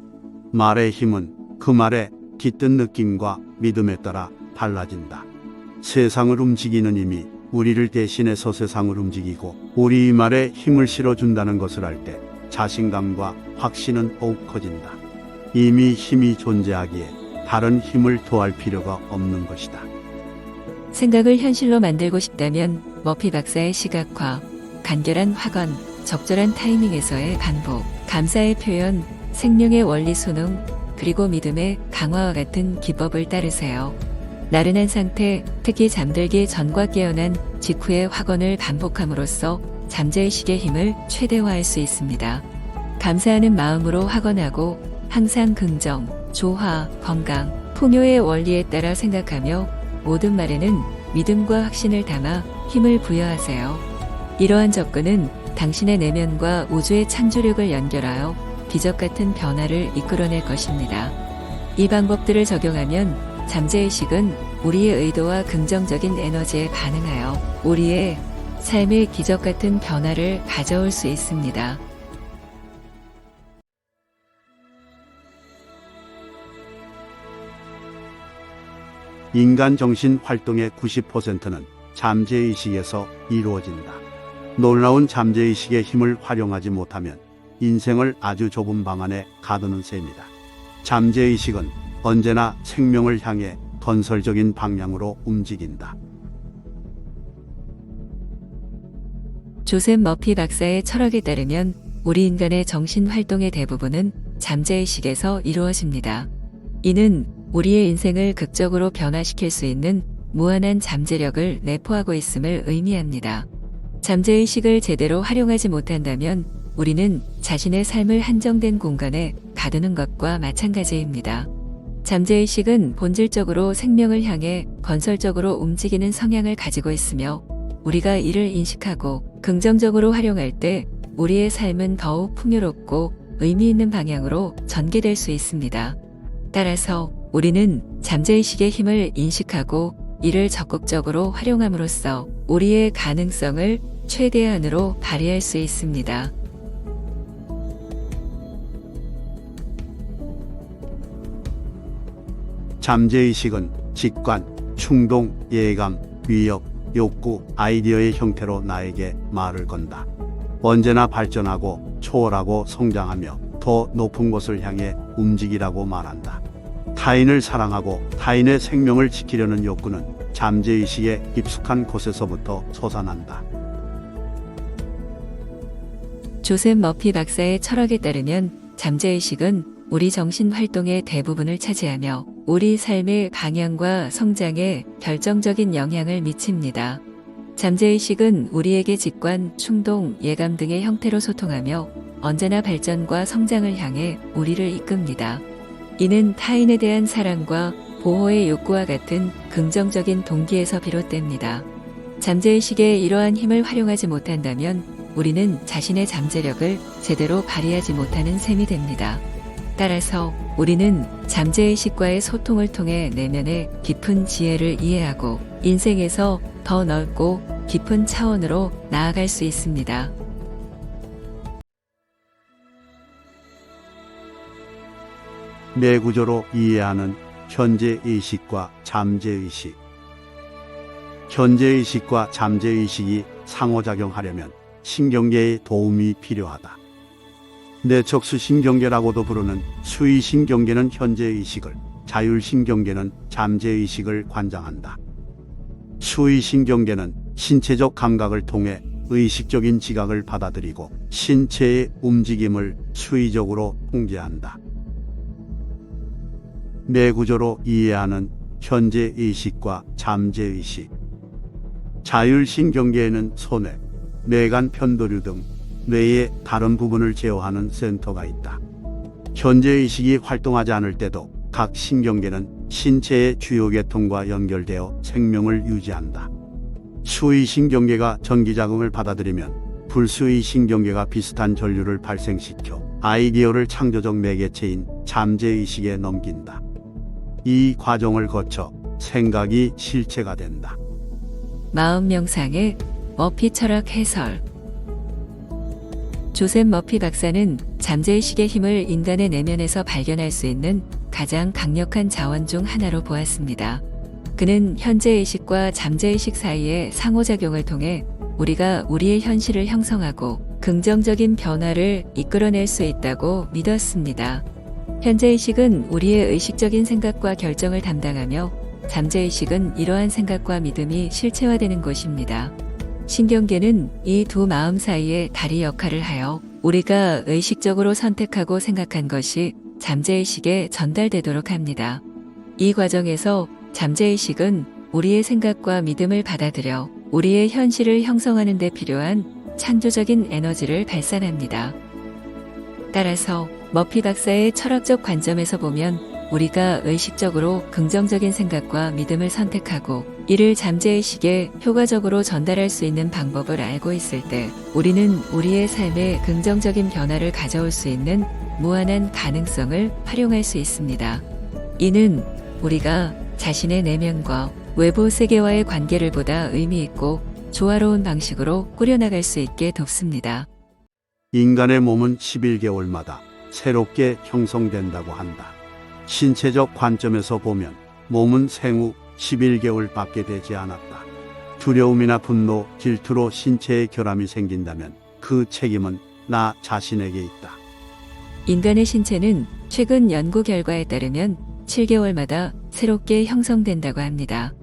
Speaker 1: 말의 힘은 그 말에 깃든 느낌과 믿음에 따라 달라진다. 세상을 움직이는 힘이 우리를 대신해서 세상을 움직이고 우리 말에 힘을 실어준다는 것을 알 때 자신감과 확신은 더욱 커진다. 이미 힘이 존재하기에 다른 힘을 더할 필요가 없는 것이다.
Speaker 2: 생각을 현실로 만들고 싶다면 머피 박사의 시각화, 간결한 확언, 적절한 타이밍에서의 반복, 감사의 표현, 생명의 원리 순응, 그리고 믿음의 강화와 같은 기법을 따르세요. 나른한 상태, 특히 잠들기 전과 깨어난 직후의 확언을 반복함으로써 잠재의식의 힘을 최대화할 수 있습니다. 감사하는 마음으로 확언하고 항상 긍정, 조화, 건강, 풍요의 원리에 따라 생각하며 모든 말에는 믿음과 확신을 담아 힘을 부여하세요. 이러한 접근은 당신의 내면과 우주의 창조력을 연결하여 기적 같은 변화를 이끌어낼 것입니다. 이 방법들을 적용하면 잠재의식은 우리의 의도와 긍정적인 에너지에 반응하여 우리의 삶의 기적 같은 변화를 가져올 수 있습니다.
Speaker 1: 인간 정신 활동의 90%는 잠재의식에서 이루어진다. 놀라운 잠재의식의 힘을 활용하지 못하면 인생을 아주 좁은 방 안에 가두는 셈이다. 잠재의식은 언제나 생명을 향해 건설적인 방향으로 움직인다.
Speaker 2: 조셉 머피 박사의 철학에 따르면 우리 인간의 정신 활동의 대부분은 잠재의식에서 이루어집니다. 이는 우리의 인생을 극적으로 변화시킬 수 있는 무한한 잠재력을 내포하고 있음을 의미합니다. 잠재의식을 제대로 활용하지 못한다면 우리는 자신의 삶을 한정된 공간에 가두는 것과 마찬가지입니다. 잠재의식은 본질적으로 생명을 향해 건설적으로 움직이는 성향을 가지고 있으며 우리가 이를 인식하고 긍정적으로 활용할 때 우리의 삶은 더욱 풍요롭고 의미 있는 방향으로 전개될 수 있습니다. 따라서 우리는 잠재의식의 힘을 인식하고 이를 적극적으로 활용함으로써 우리의 가능성을 최대한으로 발휘할 수 있습니다.
Speaker 1: 잠재의식은 직관, 충동, 예감, 위협, 욕구, 아이디어의 형태로 나에게 말을 건다. 언제나 발전하고 초월하고 성장하며 더 높은 곳을 향해 움직이라고 말한다. 타인을 사랑하고 타인의 생명을 지키려는 욕구는 잠재의식의 깊숙한 곳에서부터 솟아난다.
Speaker 2: 조셉 머피 박사의 철학에 따르면 잠재의식은 우리 정신 활동의 대부분을 차지하며 우리 삶의 방향과 성장에 결정적인 영향을 미칩니다. 잠재의식은 우리에게 직관, 충동, 예감 등의 형태로 소통하며 언제나 발전과 성장을 향해 우리를 이끕니다. 이는 타인에 대한 사랑과 보호의 욕구와 같은 긍정적인 동기에서 비롯됩니다. 잠재의식의 이러한 힘을 활용하지 못한다면 우리는 자신의 잠재력을 제대로 발휘하지 못하는 셈이 됩니다. 따라서 우리는 잠재의식과의 소통을 통해 내면의 깊은 지혜를 이해하고 인생에서 더 넓고 깊은 차원으로 나아갈 수 있습니다.
Speaker 1: 뇌구조로 이해하는 현재의식과 잠재의식. 현재의식과 잠재의식이 상호작용하려면 신경계의 도움이 필요하다. 뇌척수신경계라고도 부르는 수의신경계는 현재의식을, 자율신경계는 잠재의식을 관장한다. 수의신경계는 신체적 감각을 통해 의식적인 지각을 받아들이고 신체의 움직임을 수의적으로 통제한다. 뇌구조로 이해하는 현재의식과 잠재의식. 자율신경계에는 소뇌, 뇌간 편도류 등 뇌의 다른 부분을 제어하는 센터가 있다. 현재의식이 활동하지 않을 때도 각 신경계는 신체의 주요 계통과 연결되어 생명을 유지한다. 수의신경계가 전기자극을 받아들이면 불수의신경계가 비슷한 전류를 발생시켜 아이디어를 창조적 매개체인 잠재의식에 넘긴다. 이 과정을 거쳐 생각이 실체가 된다.
Speaker 2: 마음 명상의 머피 철학 해설. 조셉 머피 박사는 잠재의식의 힘을 인간의 내면에서 발견할 수 있는 가장 강력한 자원 중 하나로 보았습니다. 그는 현재의식과 잠재의식 사이의 상호작용을 통해 우리가 우리의 현실을 형성하고 긍정적인 변화를 이끌어낼 수 있다고 믿었습니다. 현재의식은 우리의 의식적인 생각과 결정을 담당하며 잠재의식은 이러한 생각과 믿음이 실체화되는 것입니다. 신경계는 이 두 마음 사이의 다리 역할을 하여 우리가 의식적으로 선택하고 생각한 것이 잠재의식에 전달되도록 합니다. 이 과정에서 잠재의식은 우리의 생각과 믿음을 받아들여 우리의 현실을 형성하는 데 필요한 창조적인 에너지를 발산합니다. 따라서 머피 박사의 철학적 관점에서 보면 우리가 의식적으로 긍정적인 생각과 믿음을 선택하고 이를 잠재의식에 효과적으로 전달할 수 있는 방법을 알고 있을 때 우리는 우리의 삶에 긍정적인 변화를 가져올 수 있는 무한한 가능성을 활용할 수 있습니다. 이는 우리가 자신의 내면과 외부 세계와의 관계를 보다 의미 있고 조화로운 방식으로 꾸려나갈 수 있게 돕습니다.
Speaker 1: 인간의 몸은 11개월마다 새롭게 형성된다고 한다. 신체적 관점에서 보면 몸은 생후 11개월밖에 되지 않았다. 두려움이나 분노, 질투로 신체에 결함이 생긴다면 그 책임은 나 자신에게 있다.
Speaker 2: 인간의 신체는 최근 연구 결과에 따르면 7개월마다 새롭게 형성된다고 합니다.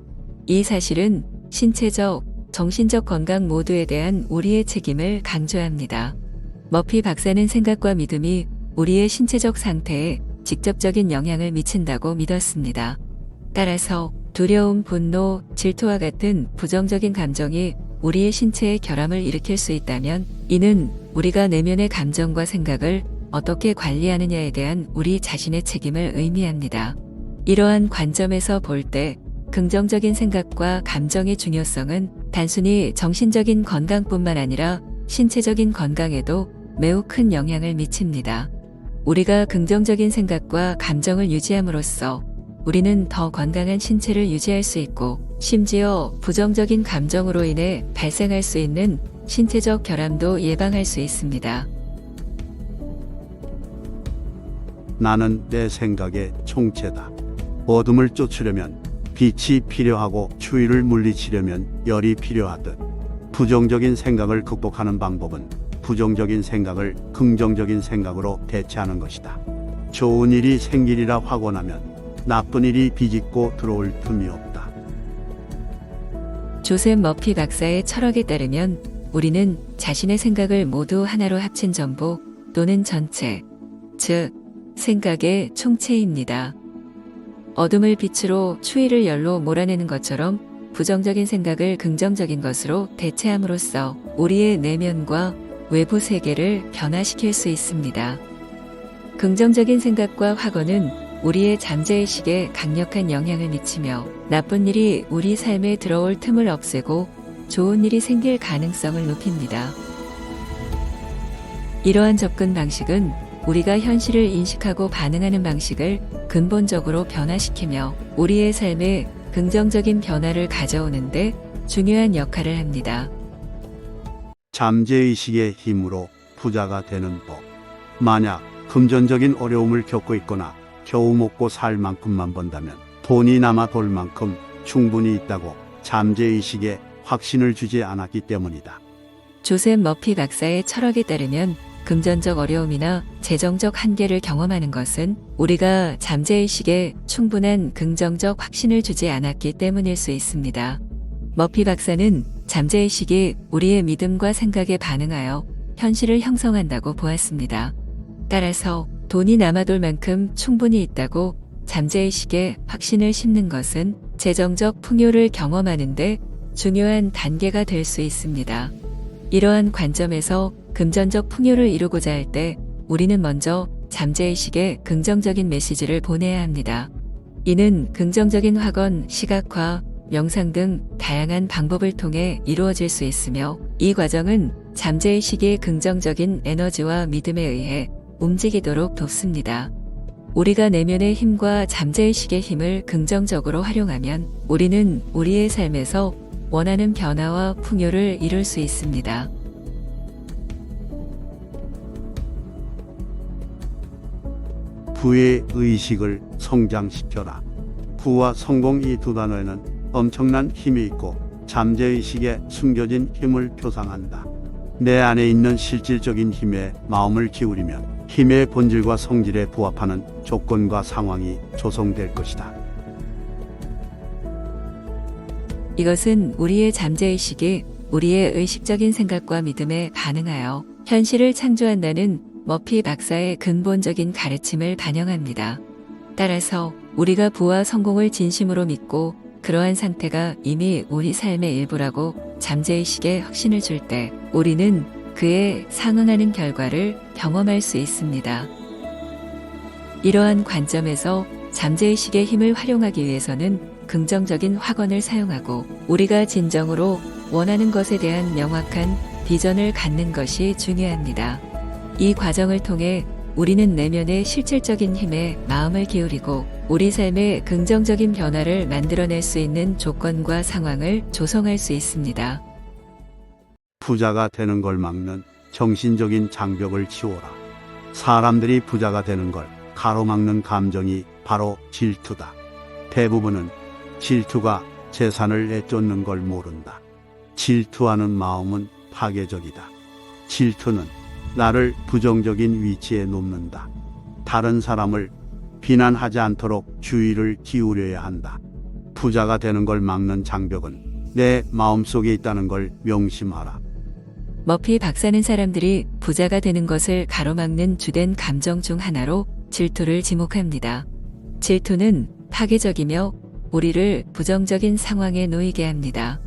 Speaker 2: 이 사실은 신체적, 정신적 건강 모두에 대한 우리의 책임을 강조합니다. 머피 박사는 생각과 믿음이 우리의 신체적 상태에 직접적인 영향을 미친다고 믿었습니다. 따라서 두려움, 분노, 질투와 같은 부정적인 감정이 우리의 신체에 결함을 일으킬 수 있다면 이는 우리가 내면의 감정과 생각을 어떻게 관리하느냐에 대한 우리 자신의 책임을 의미합니다. 이러한 관점에서 볼 때 긍정적인 생각과 감정의 중요성은 단순히 정신적인 건강뿐만 아니라 신체적인 건강에도 매우 큰 영향을 미칩니다. 우리가 긍정적인 생각과 감정을 유지함으로써 우리는 더 건강한 신체를 유지할 수 있고 심지어 부정적인 감정으로 인해 발생할 수 있는 신체적 결함도 예방할 수 있습니다.
Speaker 1: 나는 내 생각의 총체다. 어둠을 쫓으려면 빛이 필요하고 추위를 물리치려면 열이 필요하듯 부정적인 생각을 극복하는 방법은 부정적인 생각을 긍정적인 생각으로 대체하는 것이다. 좋은 일이 생기리라 확언하면 나쁜 일이 비집고 들어올 틈이 없다.
Speaker 2: 조셉 머피 박사의 철학에 따르면 우리는 자신의 생각을 모두 하나로 합친 전부 또는 전체, 즉 생각의 총체입니다. 어둠을 빛으로 추위를 열로 몰아내는 것처럼 부정적인 생각을 긍정적인 것으로 대체함으로써 우리의 내면과 외부 세계를 변화시킬 수 있습니다. 긍정적인 생각과 확언은 우리의 잠재의식에 강력한 영향을 미치며 나쁜 일이 우리 삶에 들어올 틈을 없애고 좋은 일이 생길 가능성을 높입니다. 이러한 접근 방식은 우리가 현실을 인식하고 반응하는 방식을 근본적으로 변화시키며 우리의 삶에 긍정적인 변화를 가져오는데 중요한 역할을 합니다.
Speaker 1: 잠재의식의 힘으로 부자가 되는 법. 만약 금전적인 어려움을 겪고 있거나 겨우 먹고 살 만큼만 번다면 돈이 남아 돌 만큼 충분히 있다고 잠재의식에 확신을 주지 않았기 때문이다.
Speaker 2: 조셉 머피 박사의 철학에 따르면 금전적 어려움이나 재정적 한계를 경험하는 것은 우리가 잠재의식에 충분한 긍정적 확신을 주지 않았기 때문일 수 있습니다. 머피 박사는 잠재의식이 우리의 믿음과 생각에 반응하여 현실을 형성한다고 보았습니다. 따라서 돈이 남아돌 만큼 충분히 있다고 잠재의식에 확신을 심는 것은 재정적 풍요를 경험하는데 중요한 단계가 될 수 있습니다. 이러한 관점에서 금전적 풍요를 이루고자 할 때 우리는 먼저 잠재의식에 긍정적인 메시지를 보내야 합니다. 이는 긍정적인 확언, 시각화, 명상 등 다양한 방법을 통해 이루어질 수 있으며 이 과정은 잠재의식의 긍정적인 에너지와 믿음에 의해 움직이도록 돕습니다. 우리가 내면의 힘과 잠재의식의 힘을 긍정적으로 활용하면 우리는 우리의 삶에서 원하는 변화와 풍요를 이룰 수 있습니다.
Speaker 1: 부의 의식을 성장시켜라. 부와 성공 이 두 단어에는 엄청난 힘이 있고 잠재의식에 숨겨진 힘을 표상한다. 내 안에 있는 실질적인 힘에 마음을 기울이면 힘의 본질과 성질에 부합하는 조건과 상황이 조성될 것이다.
Speaker 2: 이것은 우리의 잠재의식이 우리의 의식적인 생각과 믿음에 반응하여 현실을 창조한다는 머피 박사의 근본적인 가르침을 반영합니다. 따라서 우리가 부와 성공을 진심으로 믿고 그러한 상태가 이미 우리 삶의 일부라고 잠재의식에 확신을 줄 때 우리는 그에 상응하는 결과를 경험할 수 있습니다. 이러한 관점에서 잠재의식의 힘을 활용하기 위해서는 긍정적인 확언을 사용하고 우리가 진정으로 원하는 것에 대한 명확한 비전을 갖는 것이 중요합니다. 이 과정을 통해 우리는 내면의 실질적인 힘에 마음을 기울이고 우리 삶의 긍정적인 변화를 만들어낼 수 있는 조건과 상황을 조성할 수 있습니다.
Speaker 1: 부자가 되는 걸 막는 정신적인 장벽을 치워라. 사람들이 부자가 되는 걸 가로막는 감정이 바로 질투다. 대부분은 질투가 재산을 내쫓는 걸 모른다. 질투하는 마음은 파괴적이다. 질투는 나를 부정적인 위치에 놓는다. 다른 사람을 비난하지 않도록 주의를 기울여야 한다. 부자가 되는 걸 막는 장벽은 내 마음속에 있다는 걸 명심하라.
Speaker 2: 머피 박사는 사람들이 부자가 되는 것을 가로막는 주된 감정 중 하나로 질투를 지목합니다. 질투는 파괴적이며 우리를 부정적인 상황에 놓이게 합니다.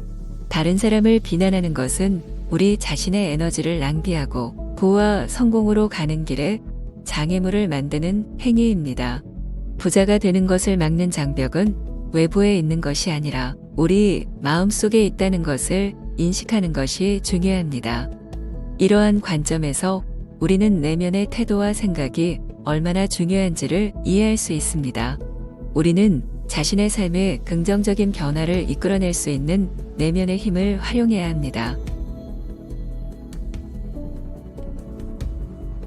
Speaker 2: 다른 사람을 비난하는 것은 우리 자신의 에너지를 낭비하고 부와 성공으로 가는 길에 장애물을 만드는 행위입니다. 부자가 되는 것을 막는 장벽은 외부에 있는 것이 아니라 우리 마음속에 있다는 것을 인식하는 것이 중요합니다. 이러한 관점에서 우리는 내면의 태도와 생각이 얼마나 중요한지를 이해할 수 있습니다. 우리는 자신의 삶에 긍정적인 변화를 이끌어낼 수 있는 내면의 힘을 활용해야 합니다.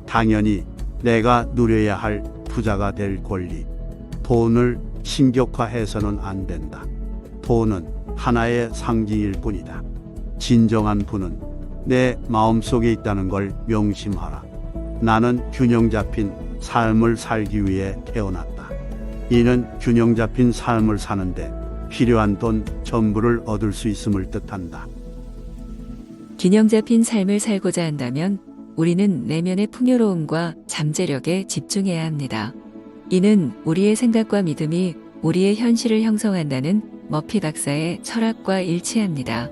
Speaker 1: 당연히 내가 누려야 할 부자가 될 권리. 돈을 신격화해서는 안 된다. 돈은 하나의 상징일 뿐이다. 진정한 부는 내 마음속에 있다는 걸 명심하라. 나는 균형 잡힌 삶을 살기 위해 태어났다. 이는 균형 잡힌 삶을 사는데 필요한 돈 전부를 얻을 수 있음을 뜻한다.
Speaker 2: 균형 잡힌 삶을 살고자 한다면 우리는 내면의 풍요로움과 잠재력에 집중해야 합니다. 이는 우리의 생각과 믿음이 우리의 현실을 형성한다는 머피 박사의 철학과 일치합니다.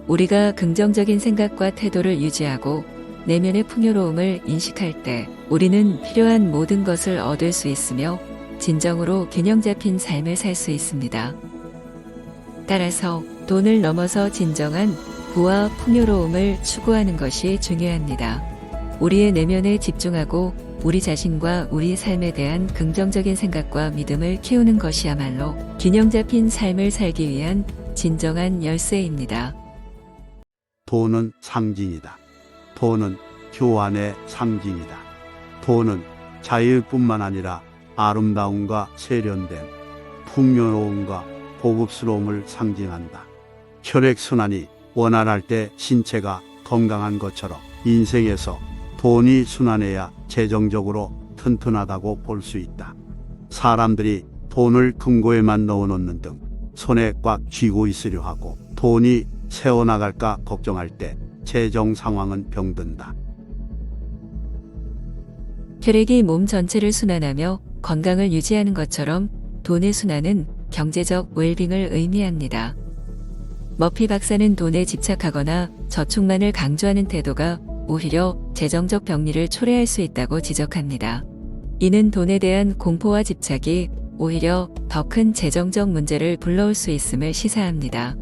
Speaker 2: 우리가 긍정적인 생각과 태도를 유지하고 내면의 풍요로움을 인식할 때 우리는 필요한 모든 것을 얻을 수 있으며 진정으로 균형 잡힌 삶을 살 수 있습니다. 따라서 돈을 넘어서 진정한 부와 풍요로움을 추구하는 것이 중요합니다. 우리의 내면에 집중하고 우리 자신과 우리 삶에 대한 긍정적인 생각과 믿음을 키우는 것이야말로 균형 잡힌 삶을 살기 위한 진정한 열쇠입니다.
Speaker 1: 돈은 상징이다. 돈은 교환의 상징이다. 돈은 자유뿐만 아니라 아름다움과 세련됨, 풍요로움과 고급스러움을 상징한다. 혈액순환이 원활할 때 신체가 건강한 것처럼 인생에서 돈이 순환해야 재정적으로 튼튼하다고 볼 수 있다. 사람들이 돈을 금고에만 넣어놓는 등 손에 꽉 쥐고 있으려 하고 돈이 새어나갈까 걱정할 때 재정 상황은 병든다.
Speaker 2: 혈액이 몸 전체를 순환하며 건강을 유지하는 것처럼 돈의 순환은 경제적 웰빙을 의미합니다. 머피 박사는 돈에 집착하거나 저축만을 강조하는 태도가 오히려 재정적 병리를 초래할 수 있다고 지적합니다. 이는 돈에 대한 공포와 집착이 오히려 더 큰 재정적 문제를 불러올 수 있음을 시사합니다.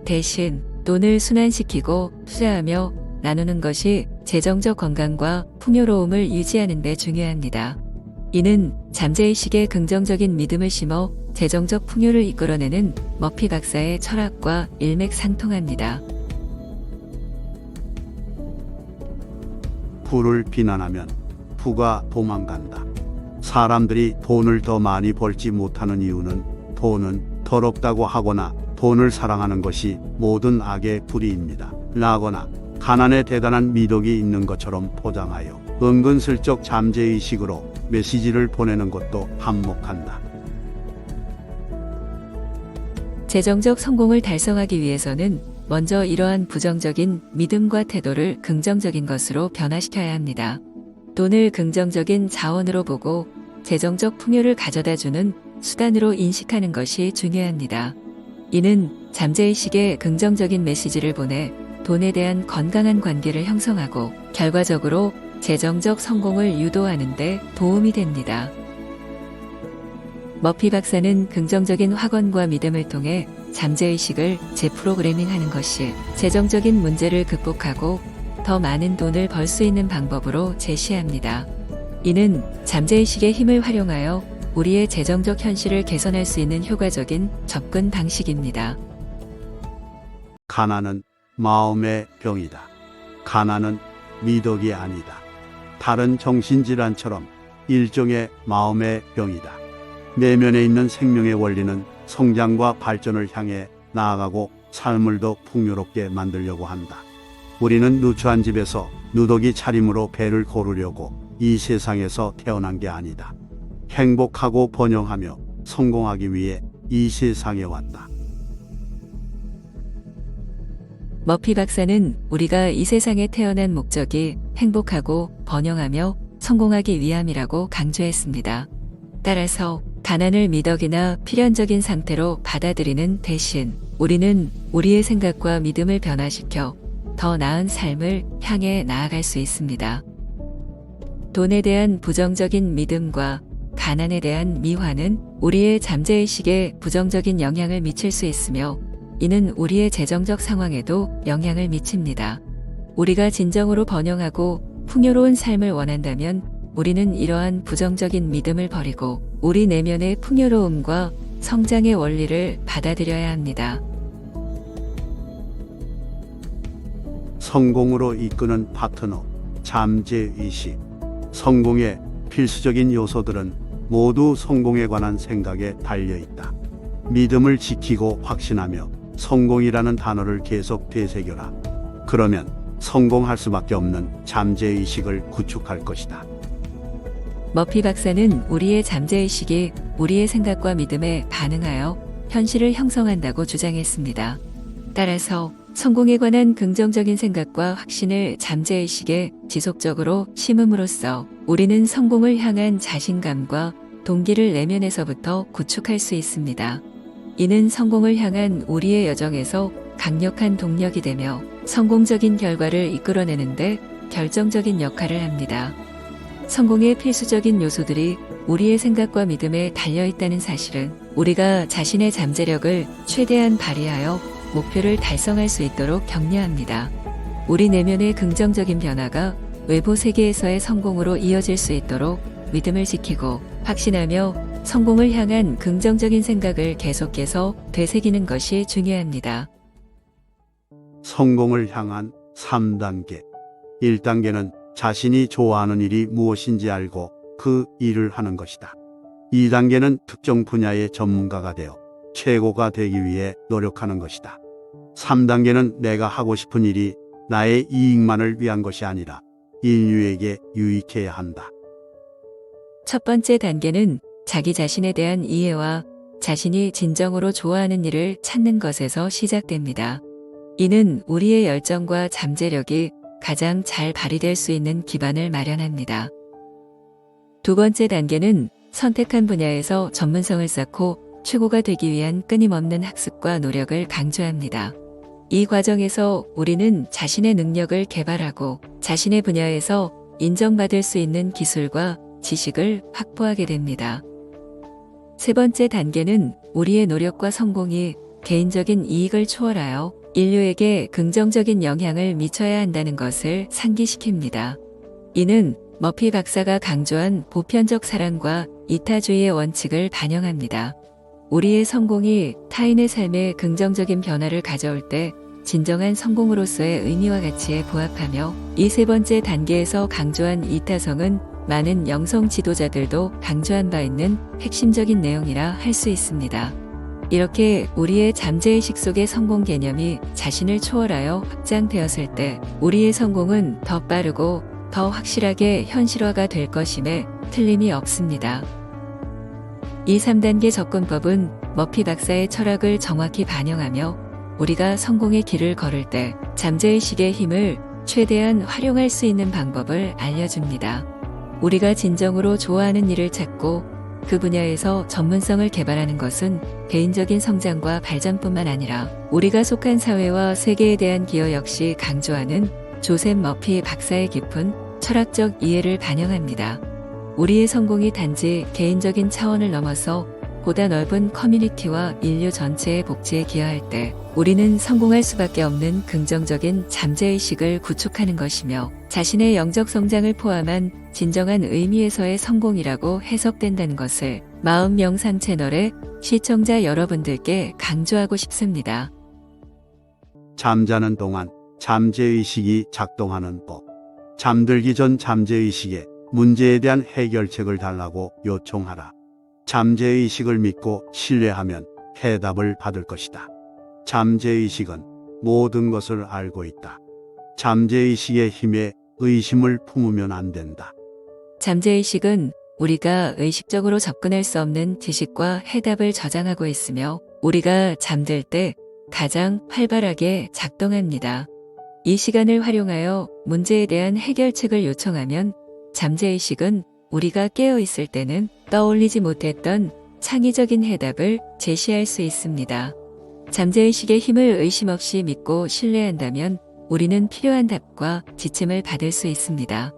Speaker 2: 대신 돈을 순환시키고 투자하며 나누는 것이 재정적 건강과 풍요로움을 유지하는 데 중요합니다. 이는 잠재의식의 긍정적인 믿음을 심어 재정적 풍요를 이끌어내는 머피 박사의 철학과 일맥상통합니다.
Speaker 1: 부를 비난하면 부가 도망간다. 사람들이 돈을 더 많이 벌지 못하는 이유는 돈은 더럽다고 하거나 돈을 사랑하는 것이 모든 악의 뿌리입니다. 라거나 가난에 대단한 미덕이 있는 것처럼 포장하여 은근슬쩍 잠재의식으로 메시지를 보내는 것도 한몫한다.
Speaker 2: 재정적 성공을 달성하기 위해서는 먼저 이러한 부정적인 믿음과 태도를 긍정적인 것으로 변화시켜야 합니다. 돈을 긍정적인 자원으로 보고 재정적 풍요를 가져다주는 수단으로 인식하는 것이 중요합니다. 이는 잠재의식에 긍정적인 메시지를 보내 돈에 대한 건강한 관계를 형성하고 결과적으로 재정적 성공을 유도하는 데 도움이 됩니다. 머피 박사는 긍정적인 확언과 믿음을 통해 잠재의식을 재프로그래밍하는 것이 재정적인 문제를 극복하고 더 많은 돈을 벌 수 있는 방법으로 제시합니다. 이는 잠재의식의 힘을 활용하여 우리의 재정적 현실을 개선할 수 있는 효과적인 접근 방식입니다.
Speaker 1: 가난은 마음의 병이다. 가난은 미덕이 아니다. 다른 정신질환처럼 일종의 마음의 병이다. 내면에 있는 생명의 원리는 성장과 발전을 향해 나아가고 삶을 더 풍요롭게 만들려고 한다. 우리는 누추한 집에서 누더기 차림으로 배를 고르려고 이 세상에서 태어난 게 아니다. 행복하고 번영하며 성공하기 위해 이 세상에 왔다.
Speaker 2: 머피 박사는 우리가 이 세상에 태어난 목적이 행복하고 번영하며 성공하기 위함이라고 강조했습니다. 따라서 가난을 미덕이나 필연적인 상태로 받아들이는 대신 우리는 우리의 생각과 믿음을 변화시켜 더 나은 삶을 향해 나아갈 수 있습니다. 돈에 대한 부정적인 믿음과 가난에 대한 미화는 우리의 잠재의식에 부정적인 영향을 미칠 수 있으며 이는 우리의 재정적 상황에도 영향을 미칩니다. 우리가 진정으로 번영하고 풍요로운 삶을 원한다면 우리는 이러한 부정적인 믿음을 버리고 우리 내면의 풍요로움과 성장의 원리를 받아들여야 합니다.
Speaker 1: 성공으로 이끄는 파트너, 잠재의식. 성공의 필수적인 요소들은 모두 성공에 관한 생각에 달려 있다. 믿음을 지키고 확신하며 성공이라는 단어를 계속 되새겨라. 그러면 성공할 수밖에 없는 잠재의식을 구축할 것이다.
Speaker 2: 머피 박사는 우리의 잠재의식이 우리의 생각과 믿음에 반응하여 현실을 형성한다고 주장했습니다. 따라서 성공에 관한 긍정적인 생각과 확신을 잠재의식에 지속적으로 심음으로써 우리는 성공을 향한 자신감과 동기를 내면에서부터 구축할 수 있습니다. 이는 성공을 향한 우리의 여정에서 강력한 동력이 되며 성공적인 결과를 이끌어내는데 결정적인 역할을 합니다. 성공의 필수적인 요소들이 우리의 생각과 믿음에 달려있다는 사실은 우리가 자신의 잠재력을 최대한 발휘하여 목표를 달성할 수 있도록 격려합니다. 우리 내면의 긍정적인 변화가 외부 세계에서의 성공으로 이어질 수 있도록 믿음을 지키고 확신하며 성공을 향한 긍정적인 생각을 계속해서 되새기는 것이 중요합니다.
Speaker 1: 성공을 향한 3단계. 1단계는 자신이 좋아하는 일이 무엇인지 알고 그 일을 하는 것이다. 2단계는 특정 분야의 전문가가 되어 최고가 되기 위해 노력하는 것이다. 3단계는 내가 하고 싶은 일이 나의 이익만을 위한 것이 아니라 인류에게 유익해야 한다.
Speaker 2: 첫 번째 단계는 자기 자신에 대한 이해와 자신이 진정으로 좋아하는 일을 찾는 것에서 시작됩니다. 이는 우리의 열정과 잠재력이 가장 잘 발휘될 수 있는 기반을 마련합니다. 두 번째 단계는 선택한 분야에서 전문성을 쌓고 최고가 되기 위한 끊임없는 학습과 노력을 강조합니다. 이 과정에서 우리는 자신의 능력을 개발하고 자신의 분야에서 인정받을 수 있는 기술과 지식을 확보하게 됩니다. 세 번째 단계는 우리의 노력과 성공이 개인적인 이익을 초월하여 인류에게 긍정적인 영향을 미쳐야 한다는 것을 상기시킵니다. 이는 머피 박사가 강조한 보편적 사랑과 이타주의의 원칙을 반영합니다. 우리의 성공이 타인의 삶에 긍정적인 변화를 가져올 때 진정한 성공으로서의 의미와 가치에 부합하며 이 세 번째 단계에서 강조한 이타성은 많은 영성 지도자들도 강조한 바 있는 핵심적인 내용이라 할 수 있습니다. 이렇게 우리의 잠재의식 속의 성공 개념이 자신을 초월하여 확장되었을 때 우리의 성공은 더 빠르고 더 확실하게 현실화가 될 것임에 틀림이 없습니다. 이 3단계 접근법은 머피 박사의 철학을 정확히 반영하며 우리가 성공의 길을 걸을 때 잠재의식의 힘을 최대한 활용할 수 있는 방법을 알려줍니다. 우리가 진정으로 좋아하는 일을 찾고 그 분야에서 전문성을 개발하는 것은 개인적인 성장과 발전뿐만 아니라 우리가 속한 사회와 세계에 대한 기여 역시 강조하는 조셉 머피 박사의 깊은 철학적 이해를 반영합니다. 우리의 성공이 단지 개인적인 차원을 넘어서 보다 넓은 커뮤니티와 인류 전체의 복지에 기여할 때 우리는 성공할 수밖에 없는 긍정적인 잠재의식을 구축하는 것이며 자신의 영적 성장을 포함한 진정한 의미에서의 성공이라고 해석된다는 것을 마음 명상 채널의 시청자 여러분들께 강조하고 싶습니다.
Speaker 1: 잠자는 동안 잠재의식이 작동하는 법. 잠들기 전 잠재의식에 문제에 대한 해결책을 달라고 요청하라. 잠재의식을 믿고 신뢰하면 해답을 받을 것이다. 잠재의식은 모든 것을 알고 있다. 잠재의식의 힘에 의심을 품으면 안 된다.
Speaker 2: 잠재의식은 우리가 의식적으로 접근할 수 없는 지식과 해답을 저장하고 있으며 우리가 잠들 때 가장 활발하게 작동합니다. 이 시간을 활용하여 문제에 대한 해결책을 요청하면 잠재의식은 우리가 깨어 있을 때는 떠올리지 못했던 창의적인 해답을 제시할 수 있습니다. 잠재의식의 힘을 의심 없이 믿고 신뢰한다면 우리는 필요한 답과 지침을 받을 수 있습니다.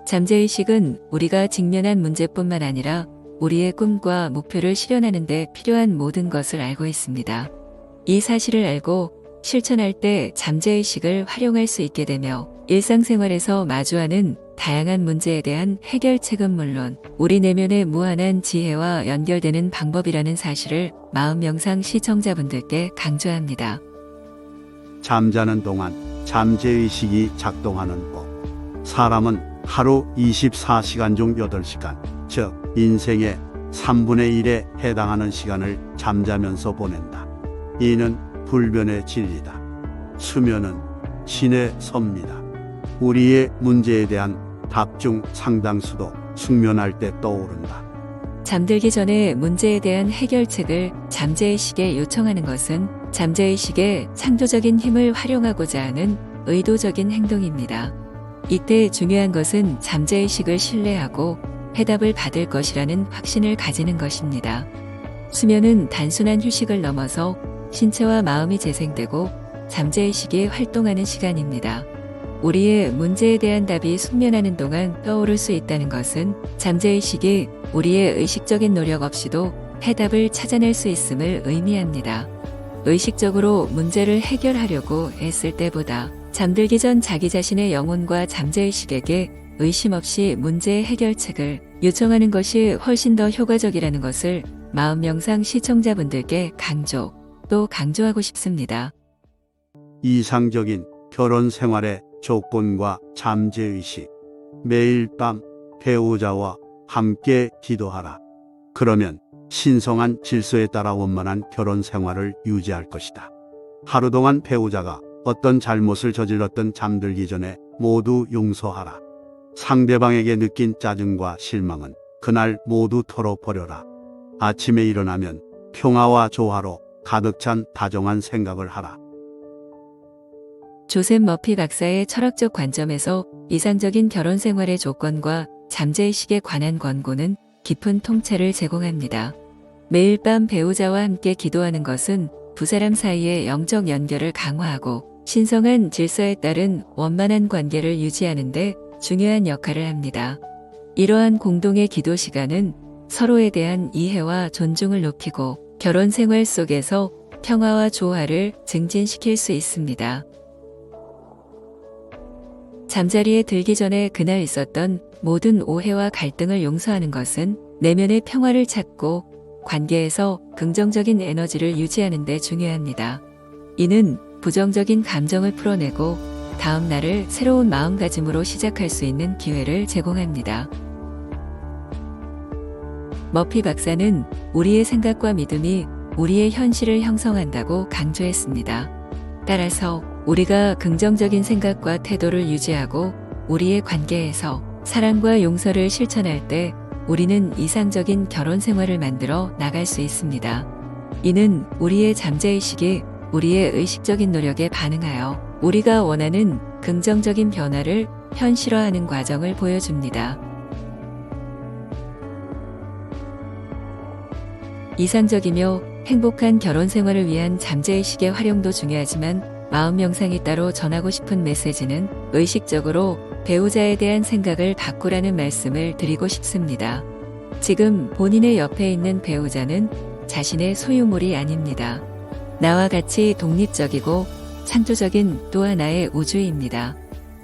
Speaker 2: 잠재의식은 우리가 직면한 문제뿐만 아니라 우리의 꿈과 목표를 실현하는 데 필요한 모든 것을 알고 있습니다. 이 사실을 알고 실천할 때 잠재의식을 활용할 수 있게 되며 일상생활에서 마주하는 다양한 문제에 대한 해결책은 물론 우리 내면의 무한한 지혜와 연결되는 방법이라는 사실을 마음명상 시청자분들께 강조합니다.
Speaker 1: 잠자는 동안 잠재의식이 작동하는 법. 사람은 하루 24시간 중 8시간, 즉 인생의 3분의 1에 해당하는 시간을 잠자면서 보낸다. 이는 불변의 진리다. 수면은 신의 섭니다. 우리의 문제에 대한 답 중 상당수도 숙면할 때 떠오른다.
Speaker 2: 잠들기 전에 문제에 대한 해결책을 잠재의식에 요청하는 것은 잠재의식의 창조적인 힘을 활용하고자 하는 의도적인 행동입니다. 이때 중요한 것은 잠재의식을 신뢰하고 해답을 받을 것이라는 확신을 가지는 것입니다. 수면은 단순한 휴식을 넘어서 신체와 마음이 재생되고 잠재의식이 활동하는 시간입니다. 우리의 문제에 대한 답이 숙면하는 동안 떠오를 수 있다는 것은 잠재의식이 우리의 의식적인 노력 없이도 해답을 찾아낼 수 있음을 의미합니다. 의식적으로 문제를 해결하려고 애쓸 때보다 잠들기 전 자기 자신의 영혼과 잠재의식에게 의심 없이 문제의 해결책을 요청하는 것이 훨씬 더 효과적이라는 것을 마음명상 시청자분들께 또 강조하고 싶습니다.
Speaker 1: 이상적인 결혼 생활의 조건과 잠재의식. 매일 밤 배우자와 함께 기도하라. 그러면 신성한 질서에 따라 원만한 결혼 생활을 유지할 것이다. 하루 동안 배우자가 어떤 잘못을 저질렀든 잠들기 전에 모두 용서하라. 상대방에게 느낀 짜증과 실망은 그날 모두 털어버려라. 아침에 일어나면 평화와 조화로 가득 찬 다정한 생각을 하라.
Speaker 2: 조셉 머피 박사의 철학적 관점에서 이상적인 결혼 생활의 조건과 잠재의식에 관한 권고는 깊은 통찰을 제공합니다. 매일 밤 배우자와 함께 기도하는 것은 두 사람 사이의 영적 연결을 강화하고 신성한 질서에 따른 원만한 관계를 유지하는 데 중요한 역할을 합니다. 이러한 공동의 기도 시간은 서로에 대한 이해와 존중을 높이고 결혼 생활 속에서 평화와 조화를 증진시킬 수 있습니다. 잠자리에 들기 전에 그날 있었던 모든 오해와 갈등을 용서하는 것은 내면의 평화를 찾고 관계에서 긍정적인 에너지를 유지하는 데 중요합니다. 이는 부정적인 감정을 풀어내고 다음 날을 새로운 마음가짐으로 시작할 수 있는 기회를 제공합니다. 머피 박사는 우리의 생각과 믿음이 우리의 현실을 형성한다고 강조했습니다. 따라서 우리가 긍정적인 생각과 태도를 유지하고 우리의 관계에서 사랑과 용서를 실천할 때 우리는 이상적인 결혼 생활을 만들어 나갈 수 있습니다. 이는 우리의 잠재의식이 우리의 의식적인 노력에 반응하여 우리가 원하는 긍정적인 변화를 현실화하는 과정을 보여줍니다. 이상적이며 행복한 결혼 생활을 위한 잠재의식의 활용도 중요하지만 마음 명상이 따로 전하고 싶은 메시지는 의식적으로 배우자에 대한 생각을 바꾸라는 말씀을 드리고 싶습니다. 지금 본인의 옆에 있는 배우자는 자신의 소유물이 아닙니다. 나와 같이 독립적이고 창조적인 또 하나의 우주입니다.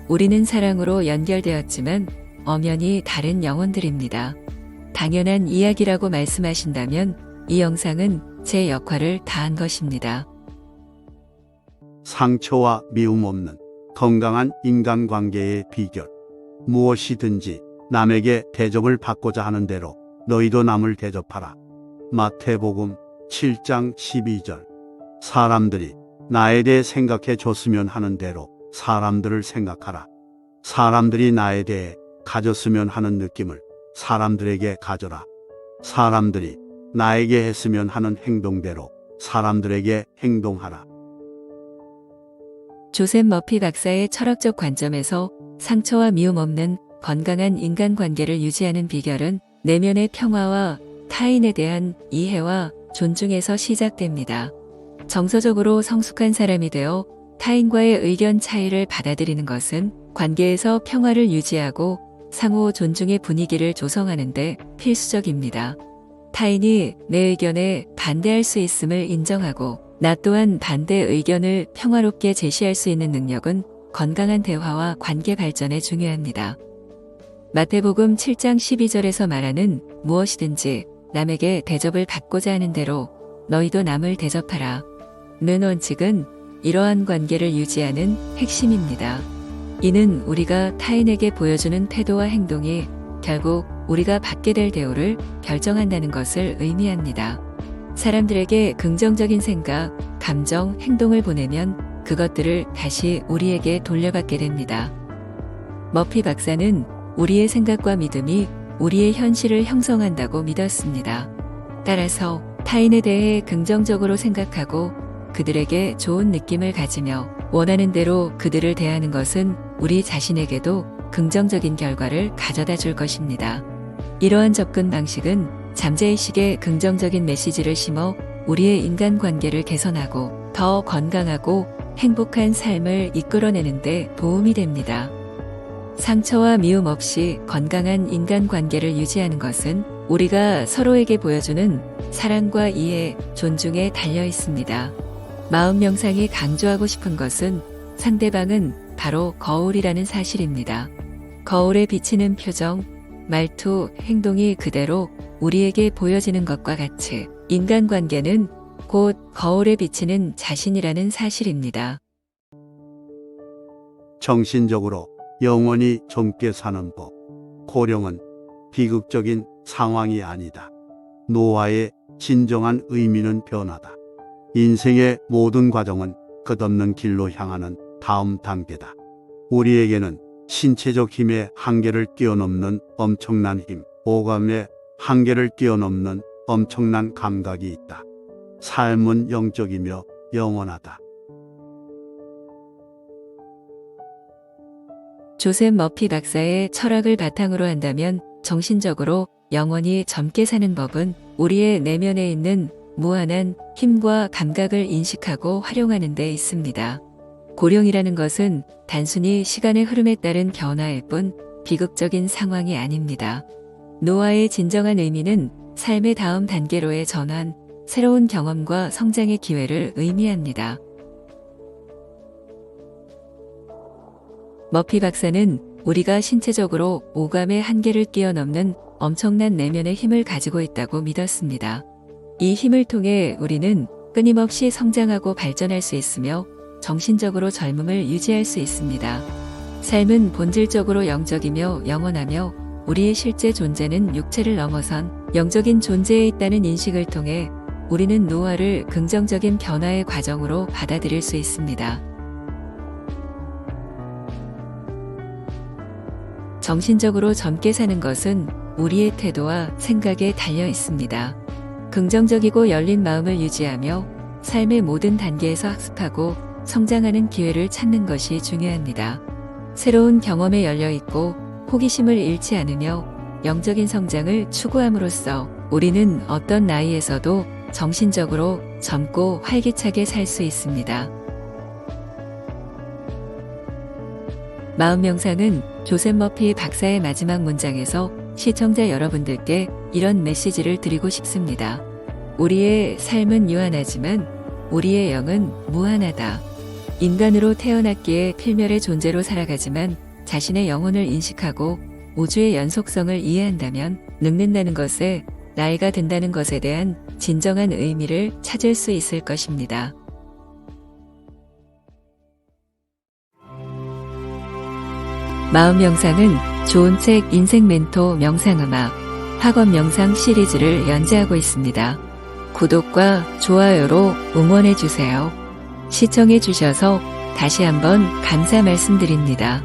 Speaker 2: 우리는 사랑으로 연결되었지만 엄연히 다른 영혼들입니다. 당연한 이야기라고 말씀하신다면 이 영상은 제 역할을 다한 것입니다.
Speaker 1: 상처와 미움 없는 건강한 인간관계의 비결. 무엇이든지 남에게 대접을 받고자 하는 대로 너희도 남을 대접하라. 마태복음 7장 12절. 사람들이 나에 대해 생각해 줬으면 하는 대로 사람들을 생각하라. 사람들이 나에 대해 가졌으면 하는 느낌을 사람들에게 가져라. 사람들이 나에게 했으면 하는 행동대로 사람들에게 행동하라.
Speaker 2: 조셉 머피 박사의 철학적 관점에서 상처와 미움 없는 건강한 인간관계를 유지하는 비결은 내면의 평화와 타인에 대한 이해와 존중에서 시작됩니다. 정서적으로 성숙한 사람이 되어 타인과의 의견 차이를 받아들이는 것은 관계에서 평화를 유지하고 상호 존중의 분위기를 조성하는 데 필수적입니다. 타인이 내 의견에 반대할 수 있음을 인정하고 나 또한 반대 의견을 평화롭게 제시할 수 있는 능력은 건강한 대화와 관계 발전에 중요합니다. 마태복음 7장 12절에서 말하는 무엇이든지 남에게 대접을 받고자 하는 대로 너희도 남을 대접하라. 는 원칙은 이러한 관계를 유지하는 핵심입니다. 이는 우리가 타인에게 보여주는 태도와 행동이 결국 우리가 받게 될 대우를 결정한다는 것을 의미합니다. 사람들에게 긍정적인 생각, 감정, 행동을 보내면 그것들을 다시 우리에게 돌려받게 됩니다. 머피 박사는 우리의 생각과 믿음이 우리의 현실을 형성한다고 믿었습니다. 따라서 타인에 대해 긍정적으로 생각하고 그들에게 좋은 느낌을 가지며 원하는 대로 그들을 대하는 것은 우리 자신에게도 긍정적인 결과를 가져다 줄 것입니다. 이러한 접근 방식은 잠재의식에 긍정적인 메시지를 심어 우리의 인간관계를 개선하고 더 건강하고 행복한 삶을 이끌어내는 데 도움이 됩니다. 상처와 미움 없이 건강한 인간관계를 유지하는 것은 우리가 서로에게 보여주는 사랑과 이해, 존중에 달려 있습니다. 마음 명상이 강조하고 싶은 것은 상대방은 바로 거울이라는 사실입니다. 거울에 비치는 표정, 말투, 행동이 그대로 우리에게 보여지는 것과 같이 인간관계는 곧 거울에 비치는 자신이라는 사실입니다.
Speaker 1: 정신적으로 영원히 젊게 사는 법. 고령은 비극적인 상황이 아니다. 노화의 진정한 의미는 변화다. 인생의 모든 과정은 끝없는 길로 향하는 다음 단계다. 우리에게는 신체적 힘의 한계를 뛰어넘는 엄청난 힘, 오감의 한계를 뛰어넘는 엄청난 감각이 있다. 삶은 영적이며 영원하다.
Speaker 2: 조셉 머피 박사의 철학을 바탕으로 한다면 정신적으로 영원히 젊게 사는 법은 우리의 내면에 있는 무한한 힘과 감각을 인식하고 활용하는 데 있습니다. 고령이라는 것은 단순히 시간의 흐름에 따른 변화일 뿐 비극적인 상황이 아닙니다. 노화의 진정한 의미는 삶의 다음 단계로의 전환, 새로운 경험과 성장의 기회를 의미합니다. 머피 박사는 우리가 신체적으로 오감의 한계를 뛰어넘는 엄청난 내면의 힘을 가지고 있다고 믿었습니다. 이 힘을 통해 우리는 끊임없이 성장하고 발전할 수 있으며 정신적으로 젊음을 유지할 수 있습니다. 삶은 본질적으로 영적이며 영원하며 우리의 실제 존재는 육체를 넘어선 영적인 존재에 있다는 인식을 통해 우리는 노화를 긍정적인 변화의 과정으로 받아들일 수 있습니다. 정신적으로 젊게 사는 것은 우리의 태도와 생각에 달려 있습니다. 긍정적이고 열린 마음을 유지하며 삶의 모든 단계에서 학습하고 성장하는 기회를 찾는 것이 중요합니다. 새로운 경험에 열려 있고 호기심을 잃지 않으며 영적인 성장을 추구함으로써 우리는 어떤 나이에서도 정신적으로 젊고 활기차게 살 수 있습니다. 마음 명상은 조셉 머피 박사의 마지막 문장에서 시청자 여러분들께 이런 메시지를 드리고 싶습니다. 우리의 삶은 유한하지만 우리의 영은 무한하다. 인간으로 태어났기에 필멸의 존재로 살아가지만 자신의 영혼을 인식하고 우주의 연속성을 이해한다면 늙는다는 것에 나이가 든다는 것에 대한 진정한 의미를 찾을 수 있을 것입니다. 마음 명상은 좋은 책 인생 멘토 명상음악 학원 명상 시리즈를 연재하고 있습니다. 구독과 좋아요로 응원해 주세요. 시청해 주셔서 다시 한번 감사 말씀드립니다.